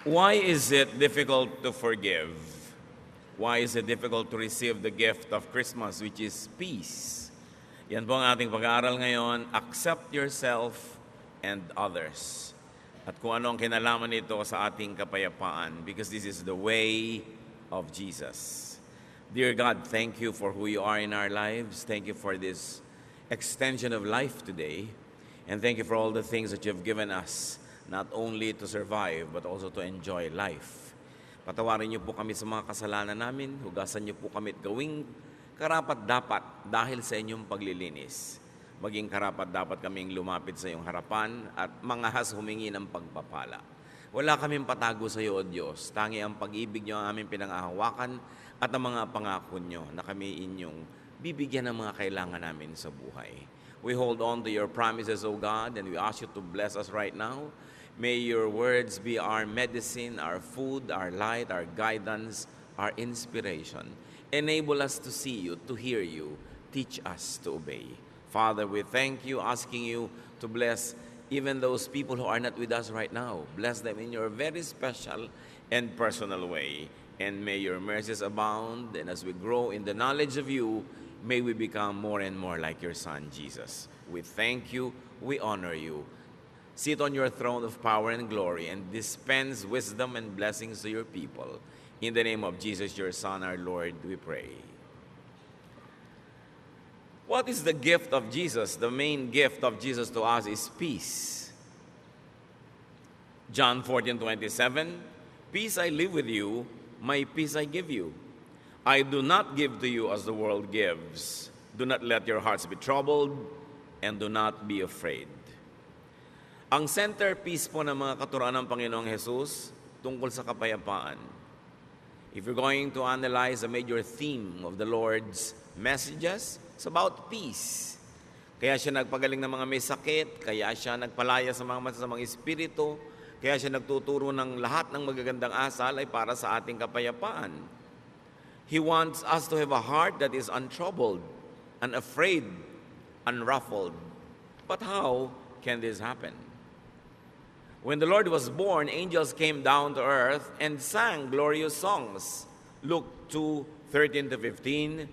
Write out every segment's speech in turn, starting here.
Why is it difficult to forgive? Why is it difficult to receive the gift of Christmas, which is peace? Yan po ang ating pag-aaral ngayon. Accept yourself and others. At kung ano ang kinalaman nito sa ating kapayapaan, because this is the way of Jesus. Dear God, thank you for who you are in our lives. Thank you for this extension of life today. And thank you for all the things that you've given us, not only to survive, but also to enjoy life. Patawarin niyo po kami sa mga kasalanan namin. Hugasan niyo po kami at gawing karapat-dapat dahil sa inyong paglilinis. Maging karapat-dapat kaming lumapit sa iyong harapan at mangahas humingi ng pagpapala. Wala kaming patago sa iyo, O Diyos. Tangi ang pag-ibig niyo ang aming pinangahawakan at ang mga pangako niyo na kami inyong bibigyan ng mga kailangan namin sa buhay. We hold on to your promises, O God, and we ask you to bless us right now. May your words be our medicine, our food, our light, our guidance, our inspiration. Enable us to see you, to hear you. Teach us to obey. Father, we thank you, asking you to bless even those people who are not with us right now. Bless them in your very special and personal way. And may your mercies abound. And as we grow in the knowledge of you, may we become more and more like your Son, Jesus. We thank you. We honor you. Sit on your throne of power and glory and dispense wisdom and blessings to your people. In the name of Jesus, your Son, our Lord, we pray. What is the gift of Jesus? The main gift of Jesus to us is peace. John 14:27, peace I live with you, my peace I give you. I do not give to you as the world gives. Do not let your hearts be troubled, and do not be afraid. Ang centerpiece po ng mga katuruan ng Panginoong Jesus tungkol sa kapayapaan. If you're going to analyze a major theme of the Lord's messages, it's about peace. Kaya siya nagpagaling ng mga may sakit, kaya siya nagpalaya sa mga masasamang espiritu, kaya siya nagtuturo ng lahat ng magagandang asal ay para sa ating kapayapaan. He wants us to have a heart that is untroubled, unafraid, unruffled. But how can this happen? When the Lord was born, angels came down to earth and sang glorious songs. Luke 2:13-15.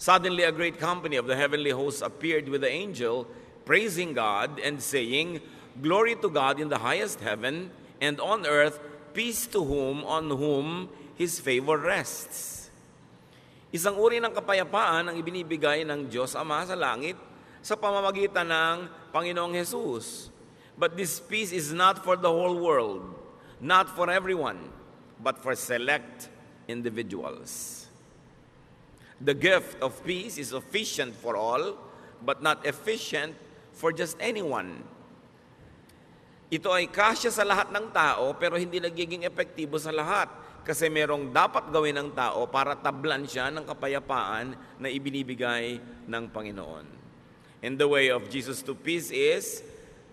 Suddenly a great company of the heavenly hosts appeared with the angel, praising God and saying, Glory to God in the highest heaven, and on earth peace to on whom His favor rests. Isang uri ng kapayapaan ang ibinibigay ng Diyos Ama sa langit sa pamamagitan ng Panginoong Jesus. But this peace is not for the whole world, not for everyone, but for select individuals. The gift of peace is sufficient for all, but not efficient for just anyone. Ito ay kasya sa lahat ng tao, pero hindi nagiging epektibo sa lahat. Kasi merong dapat gawin ng tao para tablan siya ng kapayapaan na ibinibigay ng Panginoon. And the way of Jesus to peace is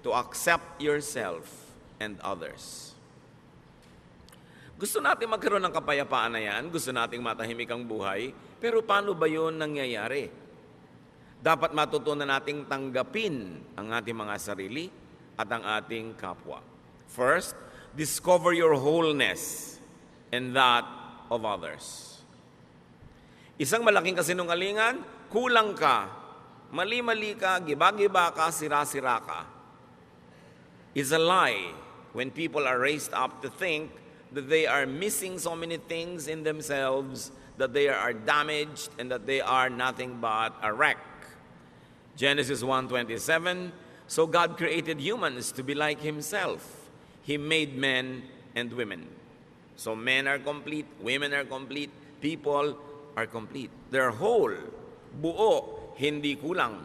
to accept yourself and others. Gusto natin magkaroon ng kapayapaan na yan, gusto nating matahimik ang buhay, pero paano ba yun nangyayari? Dapat matutunan nating tanggapin ang ating mga sarili at ang ating kapwa. First, discover your wholeness and that of others. Isang malaking kasinungalingan, kulang ka, mali-mali ka, giba-giba ka, sira-sira ka. It's a lie when people are raised up to think that they are missing so many things in themselves, that they are damaged, and that they are nothing but a wreck. Genesis 1:27, so God created humans to be like Himself. He made men and women. So men are complete, women are complete, people are complete. They're whole, buo, hindi kulang.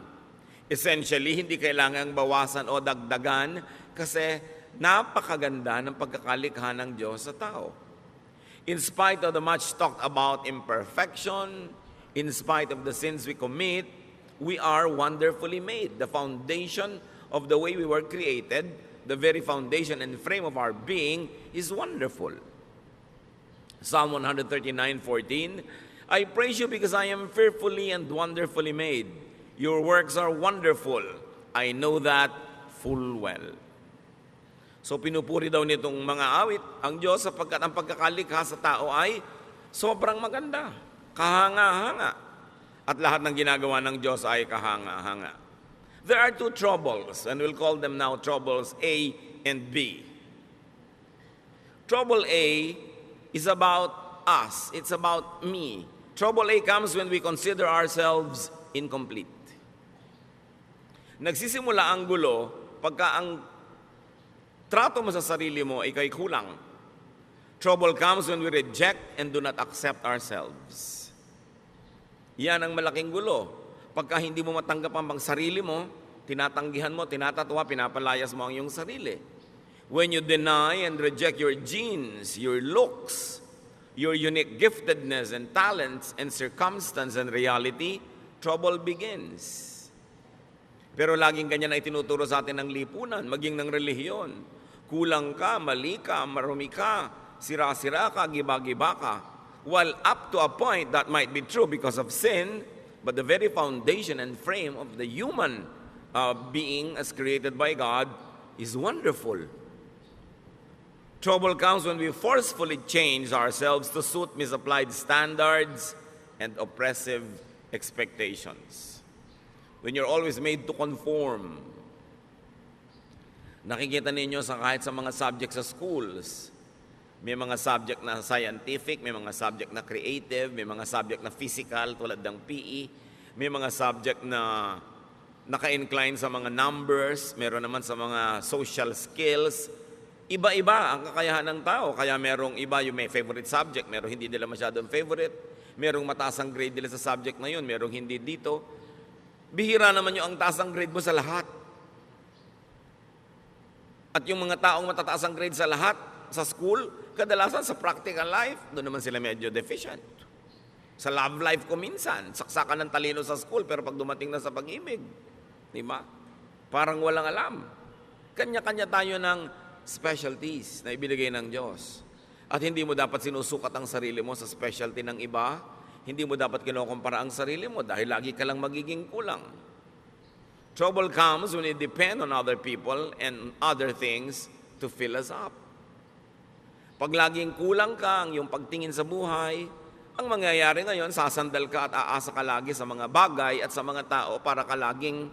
Essentially, hindi kailangang bawasan o dagdagan kasi napakaganda ng pagkakalikha ng Diyos sa tao. In spite of the much talked about imperfection, in spite of the sins we commit, we are wonderfully made. The foundation of the way we were created, the very foundation and frame of our being is wonderful. Psalm 139:14, I praise you because I am fearfully and wonderfully made. Your works are wonderful. I know that full well. So pinupuri daw nitong mga awit ang Diyos sapagkat ang pagkakalikha sa tao ay sobrang maganda, kahanga-hanga. At lahat ng ginagawa ng Diyos ay kahanga-hanga. There are two troubles, and we'll call them now troubles A and B. Trouble A is about us. It's about me. Trouble A comes when we consider ourselves incomplete. Nagsisimula ang gulo pagka ang trato mo sa sarili mo ay kay kulang. Trouble comes when we reject and do not accept ourselves. Yan ang malaking gulo. Pagka hindi mo matanggap ang sarili mo, tinatanggihan mo, tinatatwa, pinapalayas mo ang iyong sarili. When you deny and reject your genes, your looks, your unique giftedness and talents and circumstance and reality, trouble begins. Pero laging ganyan ay tinuturo sa atin ng lipunan, maging ng relihiyon. Kulang ka, mali ka, marumi ka, sira-sira ka, giba-giba ka. While up to a point that might be true because of sin, but the very foundation and frame of the human being as created by God is wonderful. Trouble comes when we forcefully change ourselves to suit misapplied standards and oppressive expectations. When you're always made to conform. Nakikita ninyo kahit sa mga subjects sa schools, may mga subject na scientific, may mga subject na creative, may mga subject na physical tulad ng PE, may mga subject na naka-incline sa mga numbers, meron naman sa mga social skills. Iba-iba ang kakayahan ng tao, kaya merong iba yung may favorite subject, merong hindi nila masyadong favorite, merong mataas ang grade nila sa subject na yun, merong hindi dito. Bihira naman yung ang taas ang grade mo sa lahat. At yung mga taong matataas ang grade sa lahat, sa school, kadalasan sa practical life, doon naman sila medyo deficient. Sa love life ko minsan, saksakan ng talino sa school, pero pag dumating na sa pag-ibig, di ba? Parang walang alam. Kanya-kanya tayo ng specialties na ibinigay ng Diyos. At hindi mo dapat sinusukat ang sarili mo sa specialty ng iba, hindi mo dapat kinukumpara ang sarili mo dahil lagi ka lang magiging kulang. Trouble comes when we depend on other people and other things to fill us up. Pag laging kulang ka ang iyong pagtingin sa buhay, ang mangyayari ngayon, sasandal ka at aasa ka lagi sa mga bagay at sa mga tao para ka laging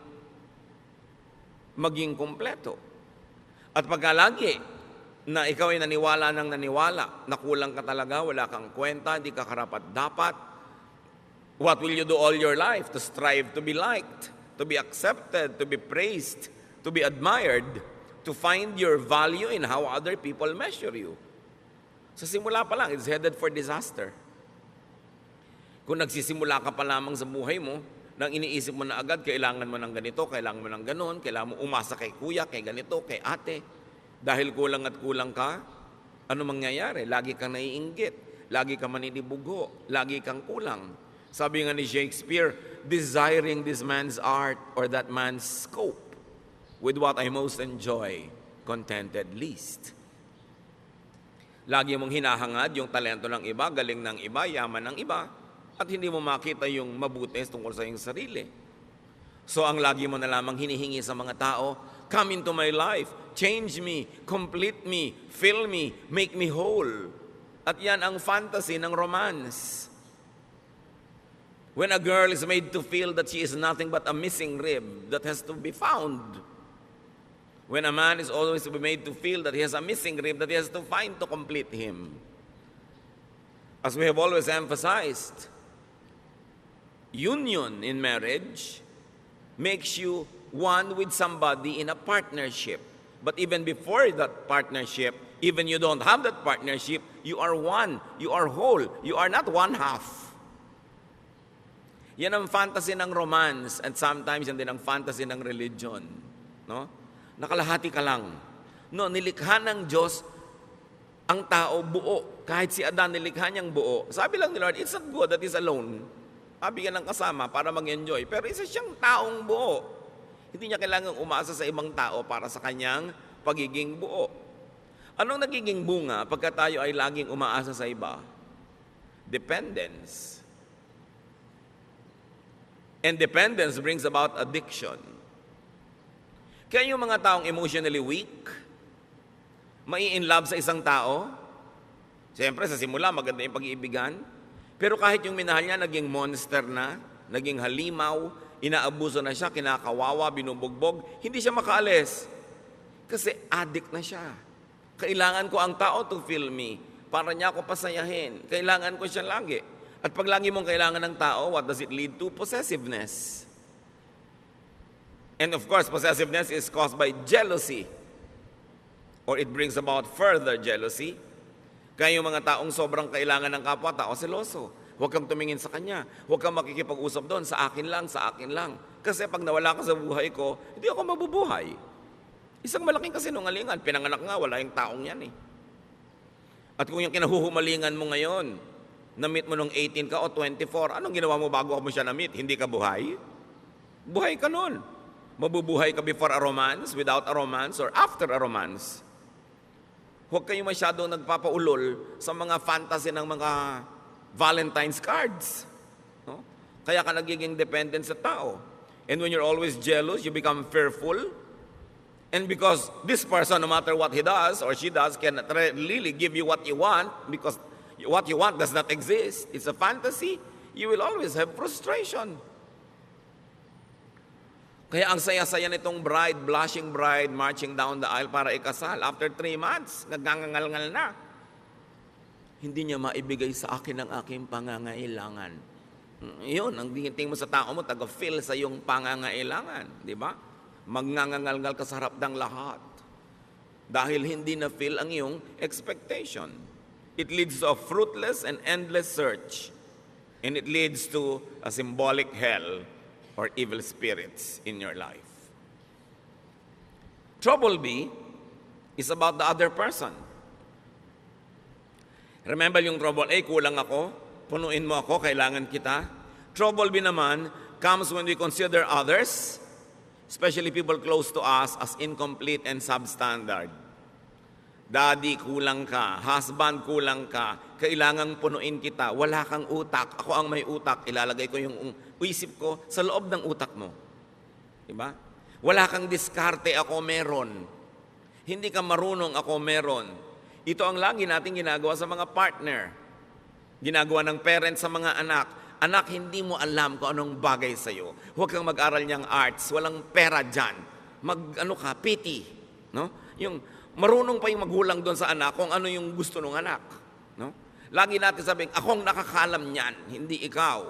maging kumpleto. At pagka lagi na ikaw ay naniwala na kulang ka talaga, wala kang kwenta, hindi ka karapat-dapat, what will you do all your life? To strive to be liked, to be accepted, to be praised, to be admired, to find your value in how other people measure you. Sa simula pa lang, it's headed for disaster. Kung nagsisimula ka pa lamang sa buhay mo, nang iniisip mo na agad, kailangan mo ng ganito, kailangan mo ng ganon, kailangan mo umasa kay kuya, kay ganito, kay ate. Dahil kulang at kulang ka, ano mangyayari? Lagi kang naiinggit, lagi kang maninibugo, lagi kang kulang. Sabi nga ni Shakespeare, desiring this man's art or that man's scope, with what I most enjoy, contented least. Lagi mong hinahangad yung talento ng iba, galing ng iba, yaman ng iba, at hindi mo makita yung mabuti tungkol sa iyong sarili. So ang lagi mo na lamang hinihingi sa mga tao, come into my life, change me, complete me, fill me, make me whole. At yan ang fantasy ng romance. When a girl is made to feel that she is nothing but a missing rib that has to be found. When a man is always to be made to feel that he has a missing rib that he has to find to complete him. As we have always emphasized, union in marriage makes you one with somebody in a partnership. But even before that partnership, even you don't have that partnership, you are one, you are whole, you are not one half. Yan ang fantasy ng romance at sometimes yan din ang fantasy ng religion. No? Nakalahati ka lang. No, nilikha ng Diyos ang tao buo. Kahit si Adan nilikha niyang buo. Sabi lang ni Lord, it's not good that he's alone. Sabi ka ng kasama para mag-enjoy. Pero isa siyang taong buo. Hindi niya kailangang umasa sa ibang tao para sa kanyang pagiging buo. Anong nagiging bunga pagka tayo ay laging umaasa sa iba? Dependence. And dependence brings about addiction. Kaya yung mga taong emotionally weak, Mai-in-love sa isang tao? Siyempre, sa simula, maganda yung pag-iibigan. Pero kahit yung minahal niya, naging monster na, naging halimaw, inaabuso na siya, kinakawawa, binubugbog, hindi siya makaalis. Kasi addict na siya. Kailangan ko ang tao to feel me. Para niya ako pasayahin. Kailangan ko siya lagi. At pag lagi mong kailangan ng tao, what does it lead to? Possessiveness. And of course, possessiveness is caused by jealousy. Or it brings about further jealousy. Kaya yung mga taong sobrang kailangan ng kapwa-tao, seloso. Huwag kang tumingin sa kanya. Huwag kang makikipag-usap doon. Sa akin lang, sa akin lang. Kasi pag nawala ka sa buhay ko, hindi ako mabubuhay. Isang malaking kasinungalingan. Pinanganak nga, wala yung taong yan eh. At kung yung kinahuhumalingan mo ngayon, na-meet mo nung 18 ka o 24, anong ginawa mo bago mo siya na-meet? Hindi ka buhay? Buhay ka nun. Mabubuhay ka before a romance, without a romance, or after a romance. Huwag kayo masyadong nagpapaulol sa mga fantasy ng mga Valentine's cards. No? Kaya ka nagiging dependent sa tao. And when you're always jealous, you become fearful. And because this person, no matter what he does or she does, cannot really give you what you want, because what you want does not exist. It's a fantasy. You will always have frustration. Kaya ang saya-saya nitong bride, blushing bride, marching down the aisle para ikasal. After 3 months, nagngangal-ngal na. Hindi niya maibigay sa akin ang aking pangangailangan. Yun, ang tingin mo sa tao mo, taga-fill sa iyong pangangailangan. Di ba? Magngangal-ngal ka sa harap ng lahat. Dahil hindi na-fill ang iyong expectation. It leads to a fruitless and endless search. And it leads to a symbolic hell or evil spirits in your life. Trouble B is about the other person. Remember yung trouble A, kulang ako, punuin mo ako, kailangan kita. Trouble B naman comes when we consider others, especially people close to us, as incomplete and substandard. Daddy, kulang ka. Husband, kulang ka. Kailangang punuin kita. Wala kang utak. Ako ang may utak. Ilalagay ko yung isip ko sa loob ng utak mo. Diba? Wala kang diskarte. Ako meron. Hindi ka marunong. Ako meron. Ito ang lagi natin ginagawa sa mga partner. Ginagawa ng parents sa mga anak. Anak, hindi mo alam kung anong bagay sa'yo. Huwag kang mag-aral niyang arts. Walang pera dyan. Pity. No? Yung marunong pa yung magulang doon sa anak kung ano yung gusto ng anak. No? Lagi natin sabing, akong nakakalam niyan, hindi ikaw.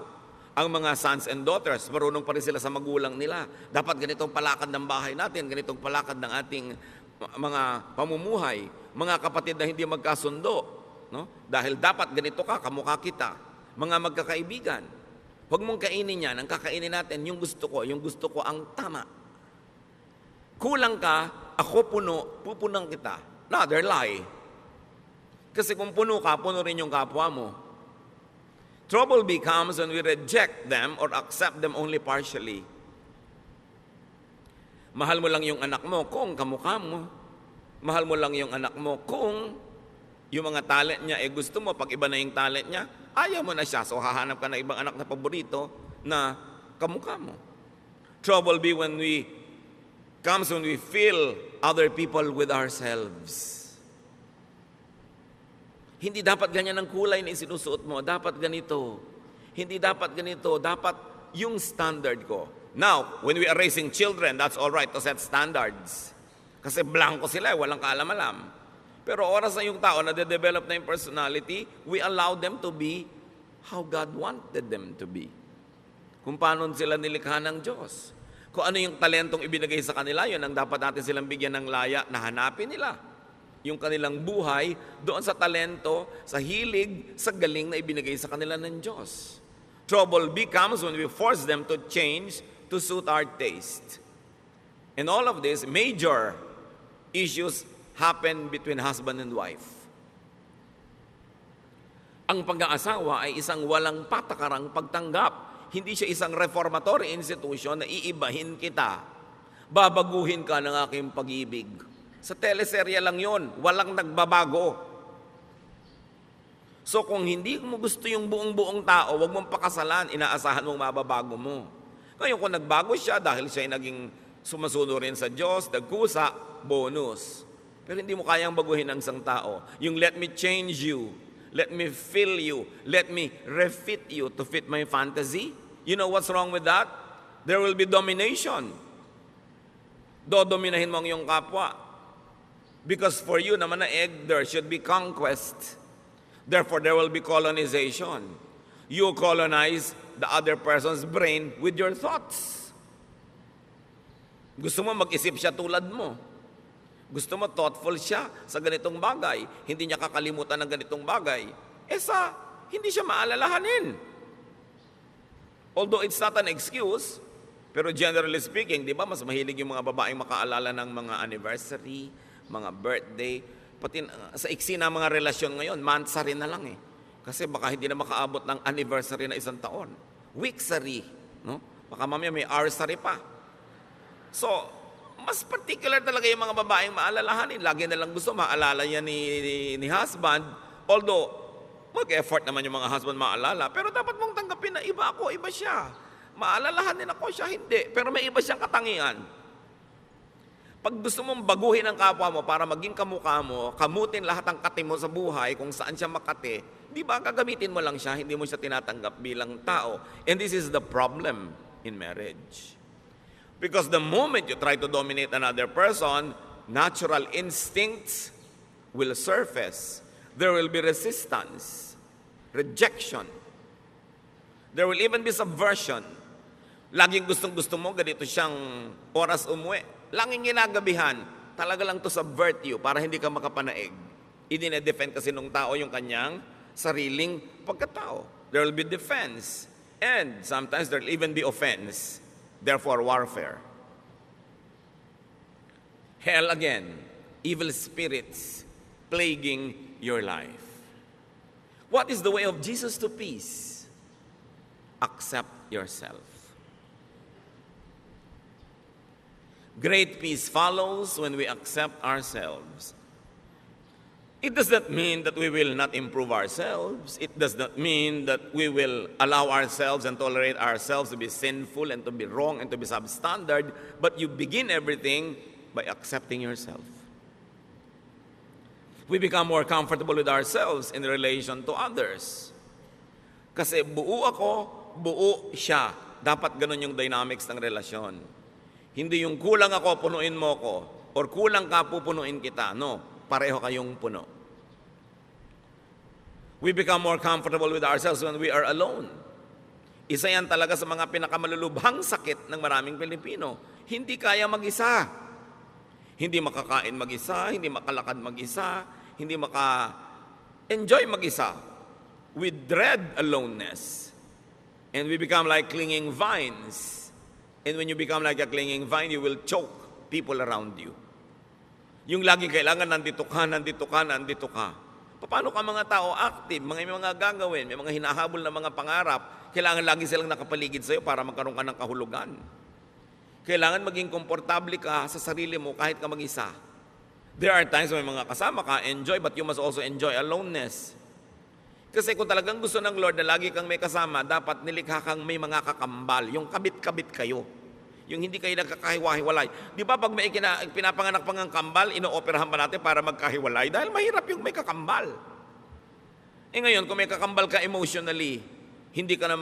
Ang mga sons and daughters, marunong pa rin sila sa magulang nila. Dapat ganitong palakad ng bahay natin, ganitong palakad ng ating mga pamumuhay. Mga kapatid na hindi magkasundo. No? Dahil dapat ganito ka, kamukha kita. Mga magkakaibigan. Huwag mong kainin yan. Ang kakainin natin, yung gusto ko ang tama. Kulang ka, ako puno, pupunang kita. Another lie. Kasi kung puno ka, puno rin yung kapwa mo. Trouble becomes when we reject them or accept them only partially. Mahal mo lang yung anak mo kung kamukha mo. Mahal mo lang yung anak mo kung yung mga talent niya, gusto mo, pag iba na yung talent niya, ayaw mo na siya. So hahanap ka ng ibang anak na paborito na kamukha mo. Trouble comes when we fill other people with ourselves. Hindi dapat ganyan ang kulay na isinusuot mo. Dapat ganito. Hindi dapat ganito. Dapat yung standard ko. Now, when we are raising children, that's all right to set standards. Kasi blanco sila, walang kaalam-alam. Pero oras na yung tao na de-develop na yung personality, we allow them to be how God wanted them to be. Kung paano sila nilikha ng Diyos. Kung ano yung talentong ibinigay sa kanila, yun ang dapat natin silang bigyan ng laya na hanapin nila. Yung kanilang buhay doon sa talento, sa hilig, sa galing na ibinigay sa kanila ng Diyos. Trouble becomes when we force them to change to suit our taste. And all of this, major issues happen between husband and wife. Ang pag-aasawa ay isang walang patakarang pagtanggap. Hindi siya isang reformatory institution na iibahin kita. Babaguhin ka ng aking pag-ibig. Sa teleserye lang yon, walang nagbabago. So kung hindi mo gusto yung buong-buong tao, wag mong pakasalan, inaasahan mong mababago mo. Ngayon kung nagbago siya dahil siya ay naging sumusunod rin sa Diyos, nagkusa, bonus. Pero hindi mo kayang baguhin ang isang tao. Yung let me change you, let me fill you, let me refit you to fit my fantasy. You know what's wrong with that? There will be domination. Dodominahin mo ang iyong kapwa. Because for you naman na egg, there should be conquest. Therefore, there will be colonization. You colonize the other person's brain with your thoughts. Gusto mo mag-isip siya tulad mo. Gusto mo thoughtful siya sa ganitong bagay. Hindi niya kakalimutan ng ganitong bagay. Hindi siya maalalahanin. Although it's not an excuse, pero generally speaking, di ba, mas mahilig yung mga babaeng makaalala ng mga anniversary, mga birthday, pati sa iksi na mga relasyon ngayon, monthsary na lang eh. Kasi baka hindi na makaabot ng anniversary na isang taon. Weeksary, no? Baka mamaya may hoursary pa. So, mas particular talaga yung mga babaeng maalalahanin. Lagi na lang gusto maalala yan ni husband. Although, mag-effort naman yung mga husband maalala. Pero dapat mong tanggapin na iba ako, iba siya. Maalalahanin ako siya, hindi. Pero may iba siyang katangian. Pag gusto mong baguhin ang kapwa mo para maging kamukha mo, kamutin lahat ng kati mo sa buhay kung saan siya makati, di ba gagamitin mo lang siya, hindi mo siya tinatanggap bilang tao. And this is the problem in marriage. Because the moment you try to dominate another person, natural instincts will surface. There will be resistance, rejection. There will even be subversion. Laging gustong-gusto mo, ganito siyang oras umuwi. Laging ginagabihan, talaga lang to subvert you para hindi ka makapanaig. Idine-defend kasi nung tao yung kanyang sariling pagkatao. There will be defense. And sometimes there will even be offense. Therefore, warfare. Hell again, evil spirits plaguing your life. What is the way of Jesus to peace? Accept yourself. Great peace follows when we accept ourselves. It does not mean that we will not improve ourselves. It does not mean that we will allow ourselves and tolerate ourselves to be sinful and to be wrong and to be substandard. But you begin everything by accepting yourself. We become more comfortable with ourselves in relation to others. Kasi buo ako, buo siya. Dapat ganun yung dynamics ng relasyon. Hindi yung kulang ako, punuin mo ko. Or kulang ka, pupunuin kita. No, pareho kayong puno. We become more comfortable with ourselves when we are alone. Isa yan talaga sa mga pinakamalulubhang sakit ng maraming Pilipino. Hindi kaya mag-isa. Hindi makakain mag-isa, hindi makalakad mag-isa, hindi maka-enjoy mag-isa. We dread aloneness. And we become like clinging vines. And when you become like a clinging vine, you will choke people around you. Yung lagi kailangan nandito ka, nandito ka, nandito ka. Paano ka mga tao active, may mga gagawin, may mga hinahabol na mga pangarap, kailangan lagi silang nakapaligid sa'yo para magkaroon ka ng kahulugan. Kailangan maging komportable ka sa sarili mo kahit ka mag-isa. There are times when may mga kasama ka, enjoy, but you must also enjoy aloneness. Kasi kung talagang gusto ng Lord na lagi kang may kasama, dapat nilikha kang may mga kakambal, yung kabit-kabit kayo. Yung hindi kayo nagkakahiwa-hiwalay. Di ba pag may pinapanganak pang ang kambal, ino-operahan pa natin para magkahiwalay? Dahil mahirap yung may kakambal. Ngayon, kung may kakambal ka emotionally, hindi ka na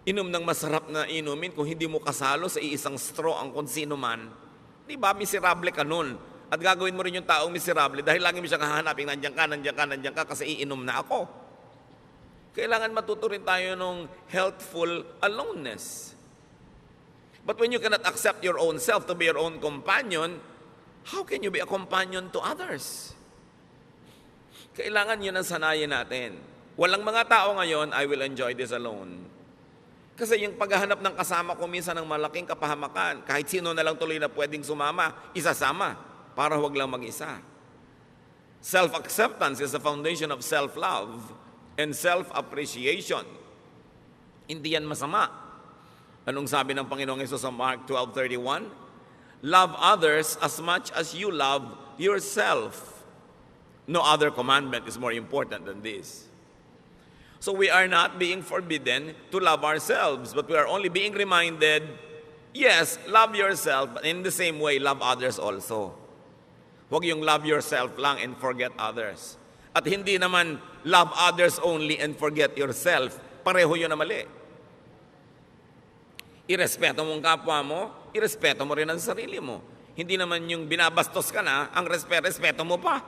inom ng masarap na inumin kung hindi mo kasalo sa iisang straw ang kung sino man. Di ba, miserable ka nun. At gagawin mo rin yung taong miserable dahil lagi mo siya kahanapin, nandiyan ka kasi iinom na ako. Kailangan matuto rin tayo ng healthful aloneness. But when you cannot accept your own self to be your own companion, how can you be a companion to others? Kailangan yun ang sanayin natin. Walang mga tao ngayon, I will enjoy this alone. Kasi yung paghahanap ng kasama ko minsan ng malaking kapahamakan, kahit sino na lang tuloy na pwedeng sumama, isasama. Para huwag lang mag-isa. Self-acceptance is the foundation of self-love and self-appreciation. Hindi yan masama. Anong sabi ng Panginoong Hesus sa Mark 12:31? Love others as much as you love yourself. No other commandment is more important than this. So we are not being forbidden to love ourselves, but we are only being reminded, yes, love yourself, but in the same way, love others also. Huwag yung love yourself lang and forget others. At hindi naman love others only and forget yourself. Pareho yun na mali. Irespeto mo ang kapwa mo, irespeto mo rin ang sarili mo. Hindi naman yung binabastos ka na, ang respeto mo pa.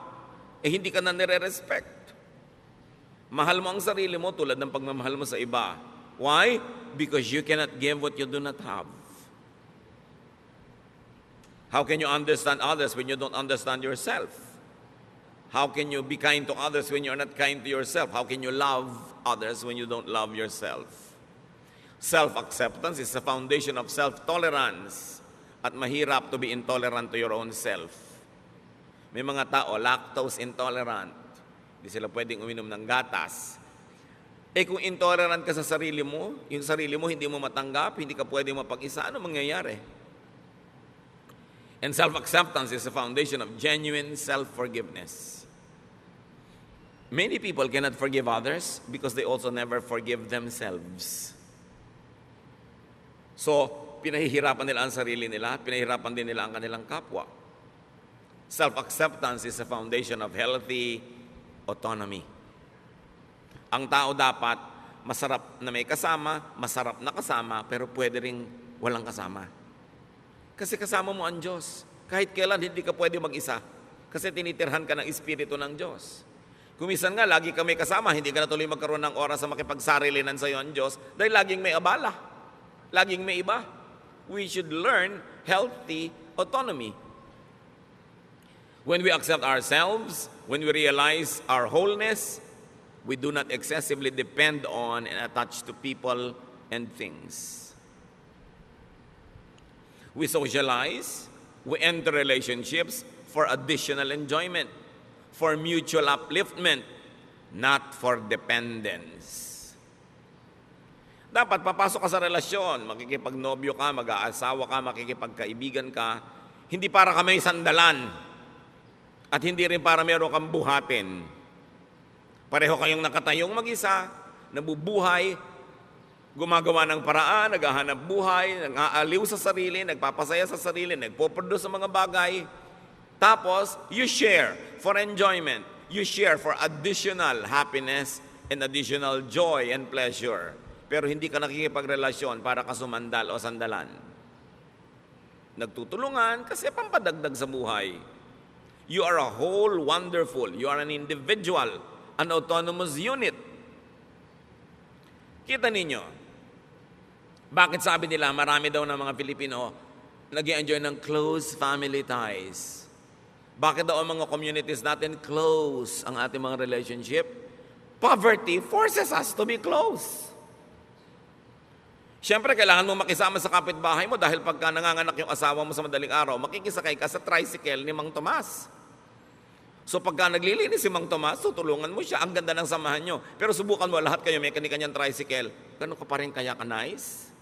Hindi ka na nire-respect. Mahal mo ang sarili mo tulad ng pagmamahal mo sa iba. Why? Because you cannot give what you do not have. How can you understand others when you don't understand yourself? How can you be kind to others when you're not kind to yourself? How can you love others when you don't love yourself? Self-acceptance is the foundation of self-tolerance. At mahirap to be intolerant to your own self. May mga tao, lactose intolerant. Hindi sila pwedeng uminom ng gatas. Kung intolerant ka sa sarili mo, yung sarili mo hindi mo matanggap, hindi ka pwedeng mapag-isa, ano mangyayari? And self-acceptance is the foundation of genuine self-forgiveness. Many people cannot forgive others because they also never forgive themselves. So, pinahihirapan nila ang sarili nila, pinahihirapan din nila ang kanilang kapwa. Self-acceptance is the foundation of healthy autonomy. Ang tao dapat masarap na may kasama, masarap na kasama, pero pwede ring walang kasama. Kasi kasama mo ang Diyos. Kahit kailan hindi ka pwede mag-isa. Kasi tinitirhan ka ng Espiritu ng Diyos. Kumisan nga, lagi ka may kasama, hindi ka na tuloy magkaroon ng oras sa makipagsarilinan sa iyo ang Diyos dahil laging may abala. Laging may iba. We should learn healthy autonomy. When we accept ourselves, when we realize our wholeness, we do not excessively depend on and attach to people and things. We socialize, we enter relationships for additional enjoyment, for mutual upliftment, not for dependence. Dapat papasok ka sa relasyon, makikipagnobyo ka, mag-aasawa ka, makikipagkaibigan ka, hindi para ka may sandalan at hindi rin para meron kang buhatin. Pareho kayong nakatayong mag-isa, nabubuhay, gumagawa ng paraan, naghahanap buhay, nang-aaliw sa sarili, nagpapasaya sa sarili, nagpo-produce sa mga bagay. Tapos, you share for enjoyment. You share for additional happiness and additional joy and pleasure. Pero hindi ka nakikipagrelasyon para ka sumandal o sandalan. Nagtutulungan kasi pampadagdag sa buhay. You are a whole wonderful. You are an individual, an autonomous unit. Kita ninyo, bakit sabi nila marami daw ng mga Pilipino nag-i-enjoy ng close family ties? Bakit daw ang mga communities natin close ang ating mga relationship? Poverty forces us to be close. Siyempre, kailangan mo makisama sa kapitbahay mo dahil pagka nanganganak yung asawa mo sa madaling araw, makikisakay ka sa tricycle ni Mang Tomas. So pagka naglilinis si Mang Tomas, tutulungan mo siya. Ang ganda ng samahan nyo. Pero subukan mo, lahat kayo may kanya-kanyang tricycle. Ganun ka pa rin kaya ka nice?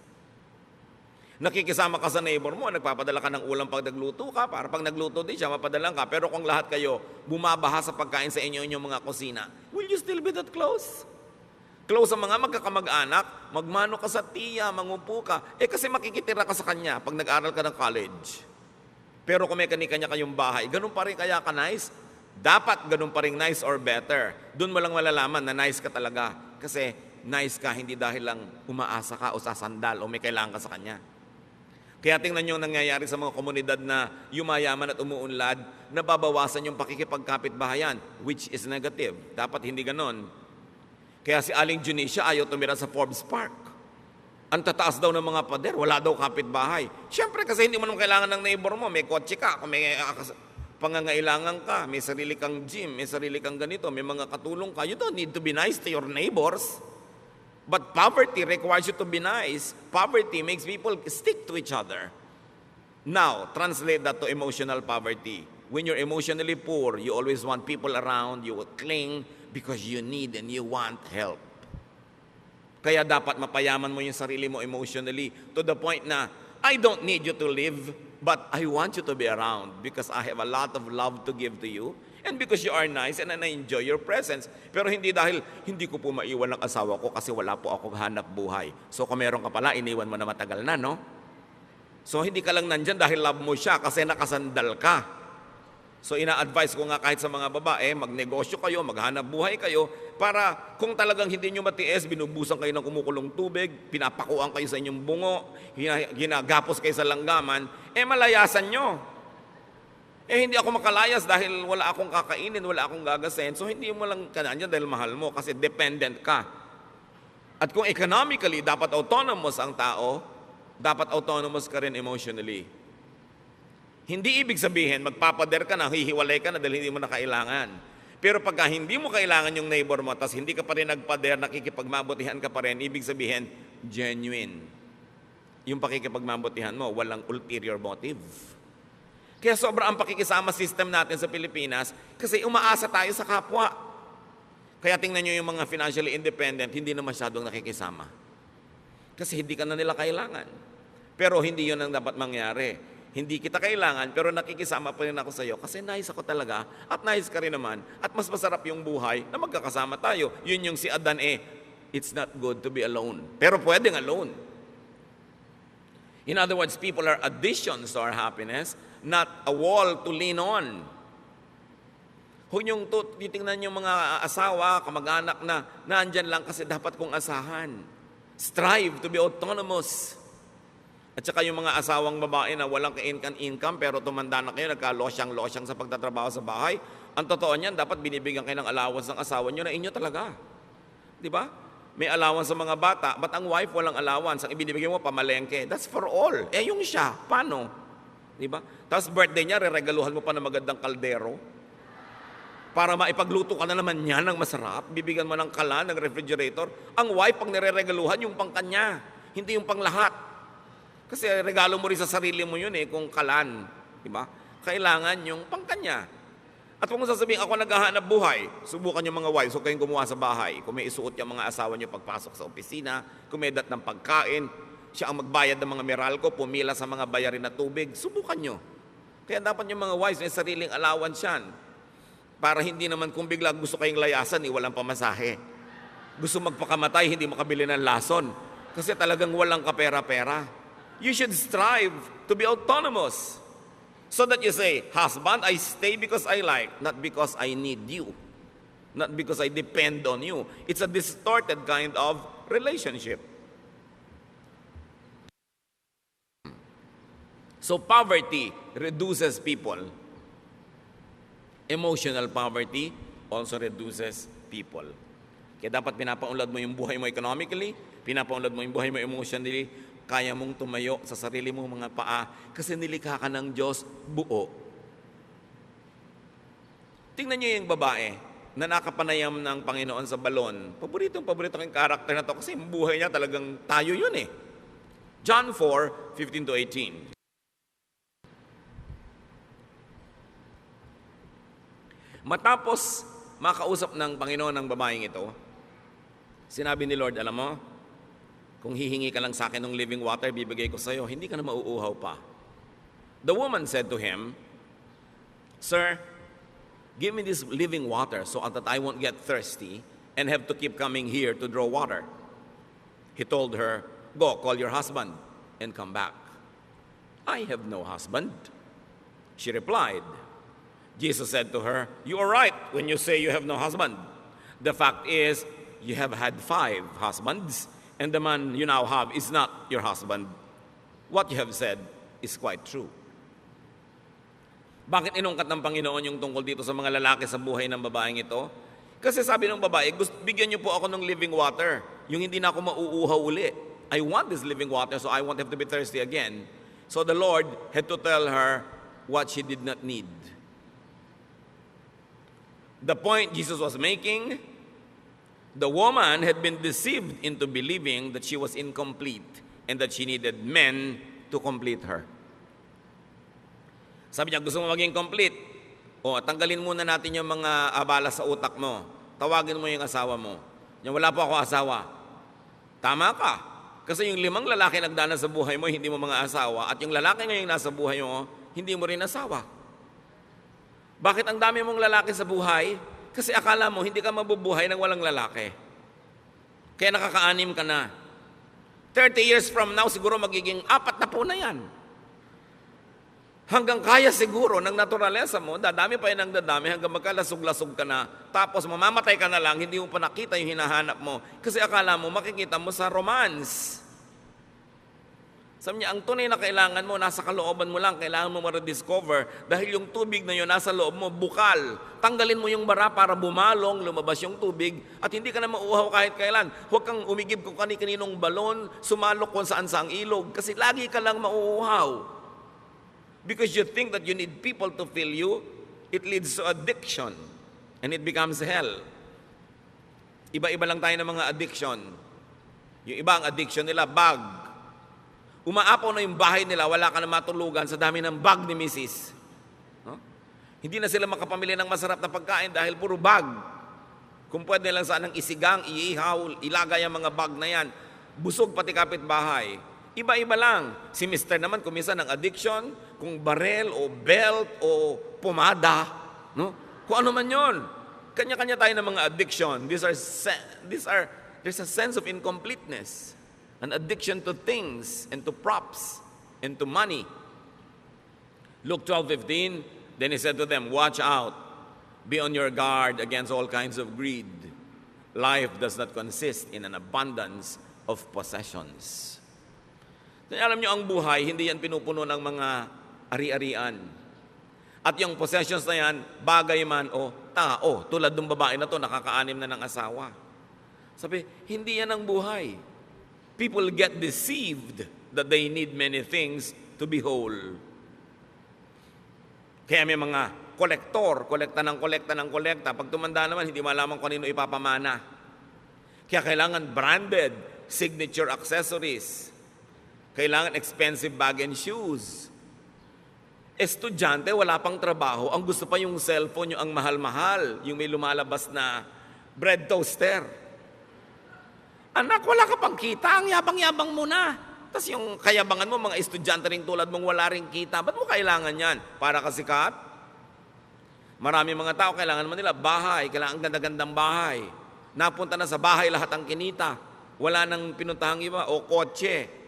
Nakikisama ka sa neighbor mo, nagpapadala ka ng ulam pag nagluto ka, para pag nagluto din siya, mapadalang ka. Pero kung lahat kayo bumabaha sa pagkain sa inyong mga kusina, will you still be that close? Close sa mga magkakamag-anak, magmano ka sa tiya, mangupo ka. Kasi makikitira ka sa kanya pag nag-aral ka ng college. Pero kung may kanya-kanya kayong bahay, ganun pa rin kaya ka nice? Dapat ganun pa rin nice or better. Doon mo lang malalaman na nice ka talaga. Kasi nice ka, hindi dahil lang umaasa ka o sasandal o may kailangan ka sa kanya. Kaya tingnan nyo ang nangyayari sa mga komunidad na yumayaman at umuunlad, nababawasan yung pakikipagkapit-bahayan, which is negative. Dapat hindi ganon. Kaya si Aling Junicia ayaw tumira sa Forbes Park. Ang tataas daw ng mga pader, wala daw kapitbahay. Siyempre kasi hindi mo naman kailangan ng neighbor mo, may kotse ka, kung may pangangailangan ka, may sarili kang gym, may sarili kang ganito, may mga katulong ka. You don't need to be nice to your neighbors. But poverty requires you to be nice. Poverty makes people stick to each other. Now, translate that to emotional poverty. When you're emotionally poor, you always want people around, you will cling because you need and you want help. Kaya dapat mapayaman mo yung sarili mo emotionally to the point na, I don't need you to live, but I want you to be around because I have a lot of love to give to you and because you are nice and I enjoy your presence. Pero hindi dahil hindi ko po maiwan ang asawa ko kasi wala po akong hanap buhay. So kung meron ka pala, iniwan mo na matagal na, no? So hindi ka lang nandyan dahil love mo siya kasi nakasandal ka. So ina-advise ko nga kahit sa mga babae, magnegosyo kayo, maghanap buhay kayo, para kung talagang hindi nyo matiis, binubusan kayo ng kumukulong tubig, pinapakuan kayo sa inyong bungo, ginagapos kayo sa langgaman, malayasan nyo. Hindi ako makalayas dahil wala akong kakainin, wala akong gagasin, so hindi mo lang kananya dahil mahal mo kasi dependent ka. At kung economically dapat autonomous ang tao, dapat autonomous ka rin emotionally. Hindi ibig sabihin, magpapader ka na, hihiwalay ka na dahil hindi mo na kailangan. Pero pagka hindi mo kailangan yung neighbor mo, tas hindi ka pa rin nagpader, nakikipagmabutihan ka pa rin, ibig sabihin, genuine. Yung pakikipagmabutihan mo, walang ulterior motive. Kaya sobra ang pakikisama system natin sa Pilipinas kasi umaasa tayo sa kapwa. Kaya tingnan nyo yung mga financially independent, hindi na masyadong nakikisama. Kasi hindi ka na nila kailangan. Pero hindi yun ang dapat mangyari. Hindi kita kailangan, pero nakikisama pa rin ako sa iyo kasi nice ako talaga at nice ka rin naman at mas masarap yung buhay na magkakasama tayo. Yun yung si Adan it's not good to be alone. Pero pwedeng alone. In other words, people are additions to our happiness, not a wall to lean on. Kung yung titingnan yung mga asawa, kamag-anak na naandyan lang kasi dapat kong asahan. Strive to be autonomous. At saka yung mga asawang babae na walang ka-income pero tumanda na kayo, nagka-losyang-losyang sa pagtatrabaho sa bahay, ang totoo niyan, dapat binibigyan kayo ng allowance ng asawa nyo na inyo talaga. Di ba? May allowance sa mga bata, but ang wife walang allowance. Ang ibinibigay mo, pamalengke. That's for all. Yung siya, paano? Di ba? Tapos birthday niya, reregaluhan mo pa ng magandang kaldero. Para maipagluto ka na naman niya ng masarap, bibigyan mo ng kalan, ng refrigerator. Ang wife, pag nireregaluhan, yung pangkanya, hindi yung panglahat. Kasi regalo mo rin sa sarili mo yun kung kalan. Diba? Kailangan yung pangkanya. At kung sasabihin, ako naghahanap buhay, subukan yung mga wives, huwag kayong gumawa sa bahay. Kung may isuot yung mga asawa nyo pagpasok sa opisina, kumedat ng pagkain, siya ang magbayad ng mga Meralco, pumila sa mga bayarin na tubig, subukan nyo. Kaya dapat yung mga wives may sariling allowance yan. Para hindi naman kung bigla gusto kayong layasan, walang pamasahe. Gusto magpakamatay, hindi makabili ng lason. Kasi talagang walang kapera-pera. You should strive to be autonomous. So that you say, husband, I stay because I like, not because I need you. Not because I depend on you. It's a distorted kind of relationship. So poverty reduces people. Emotional poverty also reduces people. Kaya dapat pinapaunlad mo yung buhay mo economically, pinapaunlad mo yung buhay mo emotionally, kaya mong tumayo sa sarili mong mga paa kasi nilikha ka ng Diyos buo. Tingnan niyo yung babae na nakapanayam ng Panginoon sa balon. Paborito kong karakter na to kasi yung buhay niya talagang tayo yun John 4:15-18. Matapos makausap ng Panginoon ng babaeng ito, sinabi ni Lord, alam mo, kung hihingi ka lang sa akin ng living water, bibigay ko sa iyo, hindi ka na mauuhaw pa. The woman said to him, Sir, give me this living water so that I won't get thirsty and have to keep coming here to draw water. He told her, Go, call your husband and come back. I have no husband. She replied. Jesus said to her, You are right when you say you have no husband. The fact is, you have had 5 husbands, and the man you now have is not your husband. What you have said is quite true. Bakit inungkat ng Panginoon yung tungkol dito sa mga lalaki sa buhay ng babaeng ito? Kasi sabi ng babae, bigyan niyo po ako ng living water. Yung hindi na ako mauuhaw uli. I want this living water so I won't have to be thirsty again. So the Lord had to tell her what she did not need. The point Jesus was making, the woman had been deceived into believing that she was incomplete and that she needed men to complete her. Sabi niya, gusto mo maging complete? Tanggalin muna natin yung mga abala sa utak mo. Tawagin mo yung asawa mo. Wala po ako asawa. Tama ka. Kasi yung 5 lalaki nagdana sa buhay mo, hindi mo mga asawa. At yung lalaki ngayong nasa buhay mo, hindi mo rin asawa. Bakit ang dami mong lalaki sa buhay? Kasi akala mo, hindi ka mabubuhay nang walang lalaki. Kaya nakaka-6 ka na. 30 years from now, siguro magiging 4 na po na yan. Hanggang kaya siguro ng naturalesa mo, dadami pa yun ng dadami hanggang magkalasog-lasog ka na. Tapos mamamatay ka na lang, hindi mo pa nakita yung hinahanap mo. Kasi akala mo, makikita mo sa romance. Sabi niya, ang tunay na kailangan mo, nasa kalooban mo lang, kailangan mo ma-rediscover. Dahil yung tubig na yun, nasa loob mo, bukal. Tanggalin mo yung bara para bumalong, lumabas yung tubig, at hindi ka na mauuhaw kahit kailan. Huwag kang umigib kung kani-kaninong balon, sumalok kung saan sa ang ilog, kasi lagi ka lang mauuhaw. Because you think that you need people to fill you, it leads to addiction. And it becomes hell. Iba-iba lang tayo ng mga addiction. Yung iba ang addiction nila, bag. Umaapaw na yung bahay nila, wala ka na matulugan sa dami ng bag ni Mrs. No? Hindi na sila makapamili ng masarap na pagkain dahil puro bag. Kung pwede lang sanang isigang, iihaw, ilagay ang mga bag na yan. Busog pati kapitbahay. Iba-iba lang. Si Mr. naman, kung minsan ang addiction, kung barel o belt o pomada, no? Kung ano man yon. Kanya-kanya tayo ng mga addiction. There's a sense of incompleteness. An addiction to things and to props and to money. Luke 12:15, then he said to them, watch out. Be on your guard against all kinds of greed. Life does not consist in an abundance of possessions. Alam nyo, ang buhay, hindi yan pinupuno ng mga ari-arian. At yung possessions na yan, bagay man o tao, tulad ng babae na to, nakakaanim na ng asawa. Sabi, hindi yan ang buhay. People get deceived that they need many things to be whole. Kaya may mga kolekta ng kolekta. Pag tumanda naman, hindi malaman kung kanino ipapamana. Kaya kailangan branded, signature accessories. Kailangan expensive bag and shoes. Estudyante, wala pang trabaho. Ang gusto pa yung cellphone, yung ang mahal-mahal. Yung may lumalabas na bread toaster. Anak, wala ka pang kita. Ang yabang-yabang mo na. Tapos yung kayabangan mo, mga estudyante rin tulad mong wala rin kita. Ba't mo kailangan yan? Para kasikat? Marami mga tao, kailangan naman nila bahay. Kailangan ganda-gandang bahay. Napunta na sa bahay lahat ang kinita. Wala nang pinuntahang iba. O kotse.